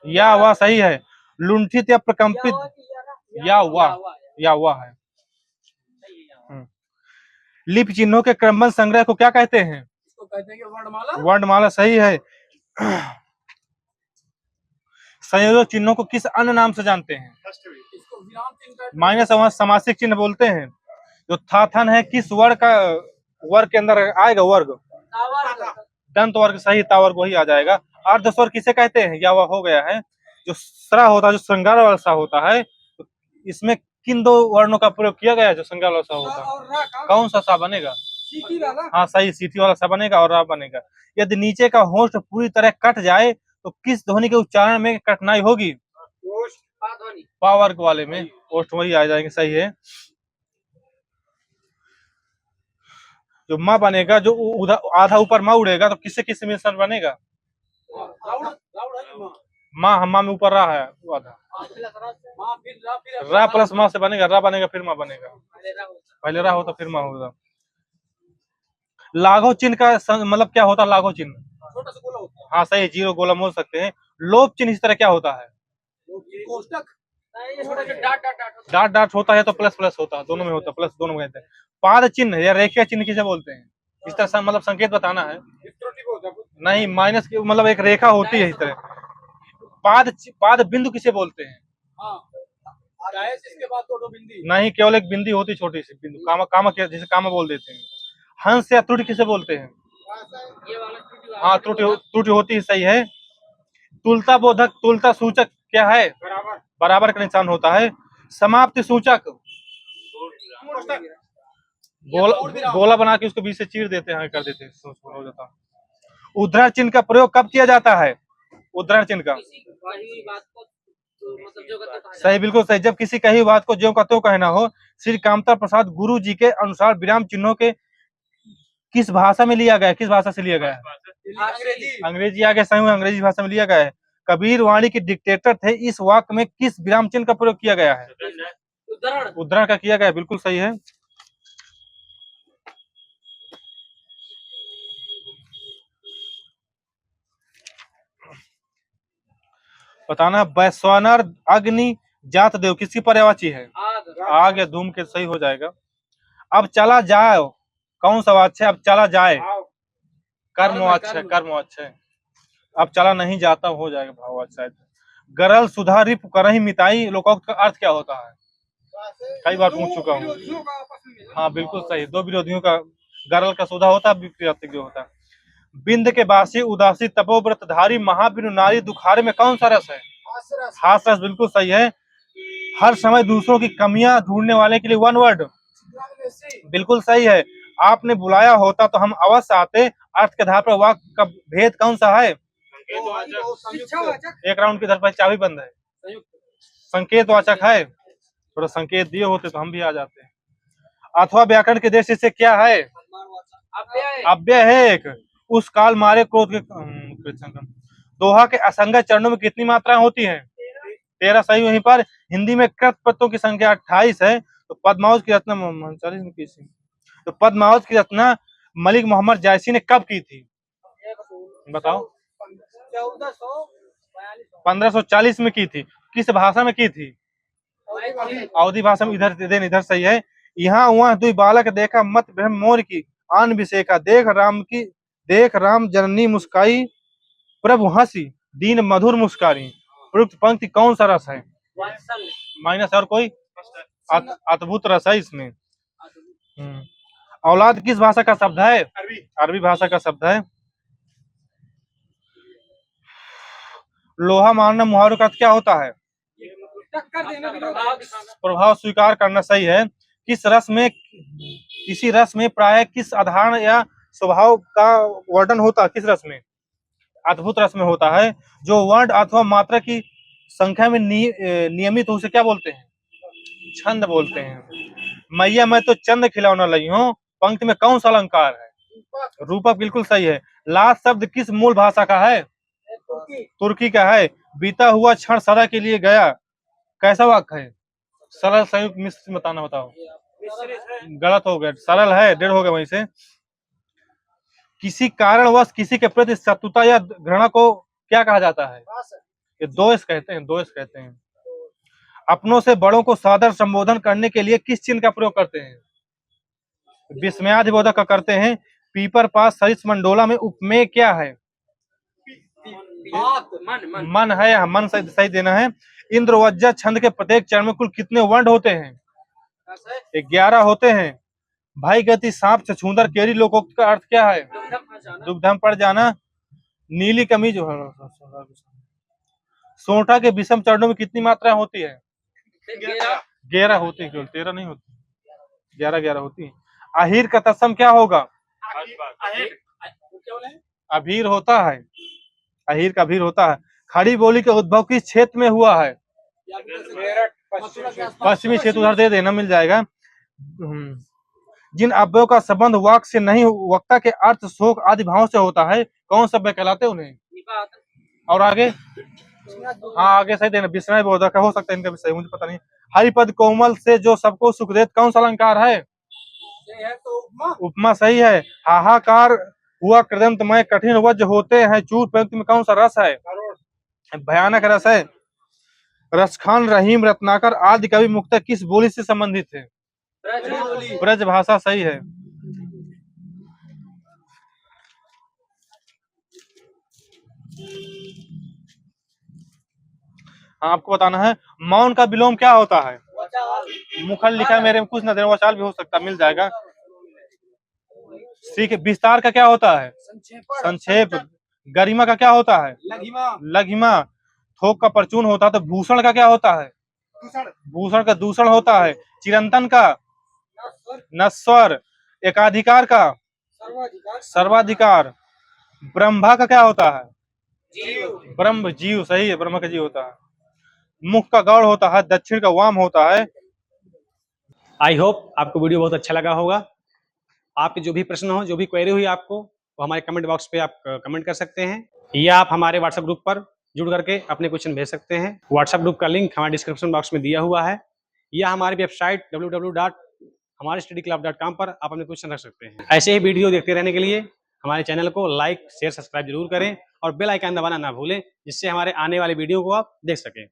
S2: या वाह सही है। लुंठित या प्रकंपित या वाह है। लिपि चिन्हों के क्रमबद्ध संग्रह को क्या कहते हैं?
S3: इसको कहते हैं कि वर्णमाला।
S2: वर्णमाला सही है। संयोजक चिन्हों को किस अन्य नाम से जानते हैं?
S3: इसको विराम चिन्ह
S2: माइनस वहां समासिक चिन्ह बोलते हैं। जो था थन है, किस वर्ग का वर्ग के अंदर आएगा? वर्ग दंत वर्ग, सही, तावर्ग वही आ जाएगा। अर्ध स्वर किसे कहते हैं? या वह हो गया है। जो स्रा होता है, जो श्रृंगार वाला सा होता है, तो इसमें किन 2 वर्णों का प्रयोग किया गया है? जो श्रृंगार वाला सा होता है, कौन सा सा बनेगा? हाँ सही, सीटी वाला सा बनेगा और रा बनेगा। यदि नीचे का होस्ट पूरी तरह कट जाए, तो किस ध्वनि के उच्चारण में कठिनाई होगी? पा वर्ग वाले में ओष्ठ वही आ जाएंगे, सही है। जो माँ बनेगा, जो उधर आधा ऊपर माँ उड़ेगा, तो किससे किससे मिश्रण बनेगा? माँ, हम माँ में ऊपर रा है, वो आधा रा प्लस माँ से बनेगा, रा बनेगा फिर माँ बनेगा। पहले रा हो तो फिर माँ होगा। लाघव चिन्ह का मतलब क्या होता है? लाघव चिन्ह
S3: छोटा सा गोला होता है।
S2: हाँ सही, 0 गोला बोल सकते हैं। लोप चिन्ह इस तरह क्या होता है?
S3: कोष्टक।
S4: डाट
S2: डाट होता है, तो प्लस प्लस होता है, दोनों में होता है, प्लस दोनों में कहते हैं। पाद चिन्ह या रेखा चिन्ह किसे बोलते हैं? इस तरह से मतलब संकेत बताना है। नहीं, माइनस की मतलब एक रेखा होती है इस तरह। पाद बिंदु किसे बोलते हैं?
S3: हाँ डैश इसके बाद दो बिंदी।
S2: नहीं, केवल एक बिंदी होती, छोटी सी बिंदु, कामा कामा जिसे कामा बोल देते हैं। हंस या त्रुटि किसे बोलते हैं?
S4: ये वाला त्रुटि
S2: हाँ, त्रुटि होती है, सही है। तुलता बोधक, तुलता सूचक क्या है? बराबर का निशान होता है। समाप्ति सूचक गोला बना के उसको बीच से चीर देते हैं, कर देते हैं, हो जाता है। उद्धरण चिन्ह का प्रयोग कब किया जाता है? उद्धरण चिन्ह का
S4: किसी कही हुई बात को तो मतलब जो कहते कहा
S2: सही, बिल्कुल सही। जब किसी कही बात को ज्यों का त्यों कहना हो। श्री कामता प्रसाद गुरु जी के अनुसार विराम चिन्हों के किस भाषा में लिया गया? किस भाषा से लिया गया है?
S3: अंग्रेजी।
S2: अंग्रेजी आ गया, सही में अंग्रेजी भाषा में लिया गया है। कबीर वाणी के डिक्टेटर थे, इस वाक्य में किस विराम चिन्ह का प्रयोग किया गया है?
S4: उद्धरण।
S2: उद्धरण का किया गया है, बिल्कुल सही है। बताना, वैश्वानर अग्नि जात देव किसकी पर्यायवाची है?
S4: आग।
S2: आग या धूम के, सही हो जाएगा। अब चला जाए कौन सा वाच्य है? अब चला जाए कर्मवाच्य है, कर्मवाच्य है। अब चला नहीं जाता हो जाएगा भाववाच्य है। गरल सुधा रिप करही मिताई लोकोक्त का अर्थ क्या होता है? कई बार पूछ चुका हूँ। हाँ बिल्कुल सही, दो विरोधियों का, गरल का सुधा होता है, विपरीत जो होता है। बिंद के बासी उदासी तपोव्रत धारी महाबिनु नारी दुखारे में कौन सा रस है? हास रस, बिल्कुल सही है। हर समय दूसरों की कमियां ढूंढने वाले के लिए वन वर्ड, बिल्कुल सही है। आपने बुलाया होता तो हम अवश्य आते, अर्थ के आधार पर वाक्य का भेद कौन सा है? एक राउंड की तरफ चाबी बंद है, संकेत वाचक है। थोड़ा संकेत दिए होते तो हम भी आ जाते। अथवा व्याकरण के दृष्टि से क्या है? अव्यय है एक। उस काल मारे क्रोध के दोहा के असंगत चरणों में कितनी मात्राएं होती हैं? 13, सही। वहीं पर हिंदी में कृत प्रत्ययों की संख्या 28 है। तो पद्मावत की रचना 39 में की थी। तो पद्मावत की रचना मलिक मोहम्मद जायसी ने कब की थी? बताओ। 1540 में की थी। किस भाषा में की थी? अवधी भाषा में। इधर सही है। यहाँ वहाँ दुई बालक देखा मत ब्रह्म मोर की आन विषय का, देख राम जननी मुस्काई प्रभु हंसी दीन मधुर मुस्कारी। प्रयुक्त पंक्ति कौन सा रस है? माइनस और कोई? अद्भुत रस है इसमें। औलाद किस भाषा का शब्द है? अरबी भाषा का शब्द है। लोहा मारना मुहावरे का अर्थ क्या होता है? प्रभाव स्वीकार करना, सही है। किसी रस में प्राय किस आधार या स्वभाव का वर्णन होता है? किस रस में? अद्भुत रस में होता है। जो वर्ण अथवा मात्रा की संख्या में नियमित हो, उसे क्या बोलते हैं? छंद बोलते हैं। मैया मैं तो चंद खिलौना लगी हूँ, पंक्ति में कौन सा अलंकार है? रूपक, बिल्कुल सही है। लास्ट शब्द किस मूल भाषा का है? तुर्की का है। बीता हुआ क्षण सदा के लिए गया, कैसा वाक्य है? सरल संयुक्त मिश्र बताना, बताओ। गलत हो गया, सरल है, 1.5 हो गया वहीं से। किसी कारणवश किसी के प्रति शत्रुता या घृणा को क्या कहा जाता है? ये दोष कहते हैं, दोष कहते हैं। अपनों से बड़ों को सादर संबोधन करने के लिए किस चिन्ह का प्रयोग करते हैं? विस्मयाधिबोधक का करते हैं। पीपर पास सरिस मंडोला में उपमेय क्या है? मन है, यहाँ मन सही देना है। इंद्रवज्जा छंद के प्रत्येक चरण में कुल कितने वर्ण होते हैं? 11 होते हैं। भाई गति सांप छछूंदर केरी लोकोक्त का अर्थ क्या है? दुग्धम पड़ जाना। नीली कमीज। सोंठा के विषम चरणों में कितनी मात्रा होती है? 11 होती है, केवल 13 नहीं होती, 11 होती है। अहीर का तत्सम क्या होगा? अभीर होता है, अहीर का अभीर होता है। खड़ी बोली का उद्भव किस क्षेत्र में हुआ है? पश्चिमी क्षेत्र, उधर दे देना, मिल जाएगा। जिन अव्ययों का संबंध वाक से नहीं, वक्ता के अर्थ शोक आदि भाव से होता है, कौन सा अव्यय कहलाते हैं उन्हें? और आगे? हाँ आगे सही देना, विस्मय बोधक हो सकता है, इनका भी सही, मुझे पता नहीं। हरिपद कोमल से जो सबको सुख देत कौन सा अलंकार है? उपमा, सही है। हाहाकार हुआ कृदंतमय कठिन वज्र होते हैं चूर, पंक्ति में कौन सा रस है? भयानक रस है। रसखान रहीम रत्नाकर आदि कवि मुक्तः किस बोली से संबंधित थे? ब्रज भाषा, सही है। हाँ, आपको बताना है मौन का विलोम क्या होता है।
S3: वचाल।
S2: मुखर लिखा है मेरे में, कुछ ना देना, वचाल भी हो सकता है, मिल जाएगा। ठीक है, विस्तार का क्या होता है।
S3: संक्षेपण।
S2: संक्षेप। गरिमा का क्या होता है।
S3: लघिमा।
S2: लघिमा। थोक का परचून होता है, तो भूषण का क्या होता है।
S3: दूषण।
S2: भूषण का दूषण होता है। चिरंतन का
S3: नस्वर।
S2: नस्वर। एकाधिकार का
S3: सर्वाधिकार।
S2: सर्वाधिकार। ब्रह्मा का क्या होता है।
S3: जीव।
S2: ब्रह्म जीव, सही है, ब्रह्म का जीव होता है। मुख का गौड़ होता है, दक्षिण का वाम होता है।
S1: आई होप आपको वीडियो बहुत अच्छा लगा होगा। आपके जो भी प्रश्न हो, जो भी क्वेरी हुई आपको, वो हमारे कमेंट बॉक्स पे आप कमेंट कर सकते हैं, या आप हमारे व्हाट्सएप ग्रुप पर जुड़ करके अपने क्वेश्चन भेज सकते हैं। व्हाट्सएप ग्रुप का लिंक हमारे डिस्क्रिप्शन बॉक्स में दिया हुआ है, या हमारी वेबसाइट www.हमारेस्टडीक्लब.com पर आप अपने क्वेश्चन रख सकते हैं। ऐसे ही वीडियो देखते रहने के लिए हमारे चैनल को लाइक, शेयर, सब्सक्राइब जरूर करें और बेल आइकन दबाना ना भूलें, जिससे हमारे आने वाले वीडियो को आप देख सकें।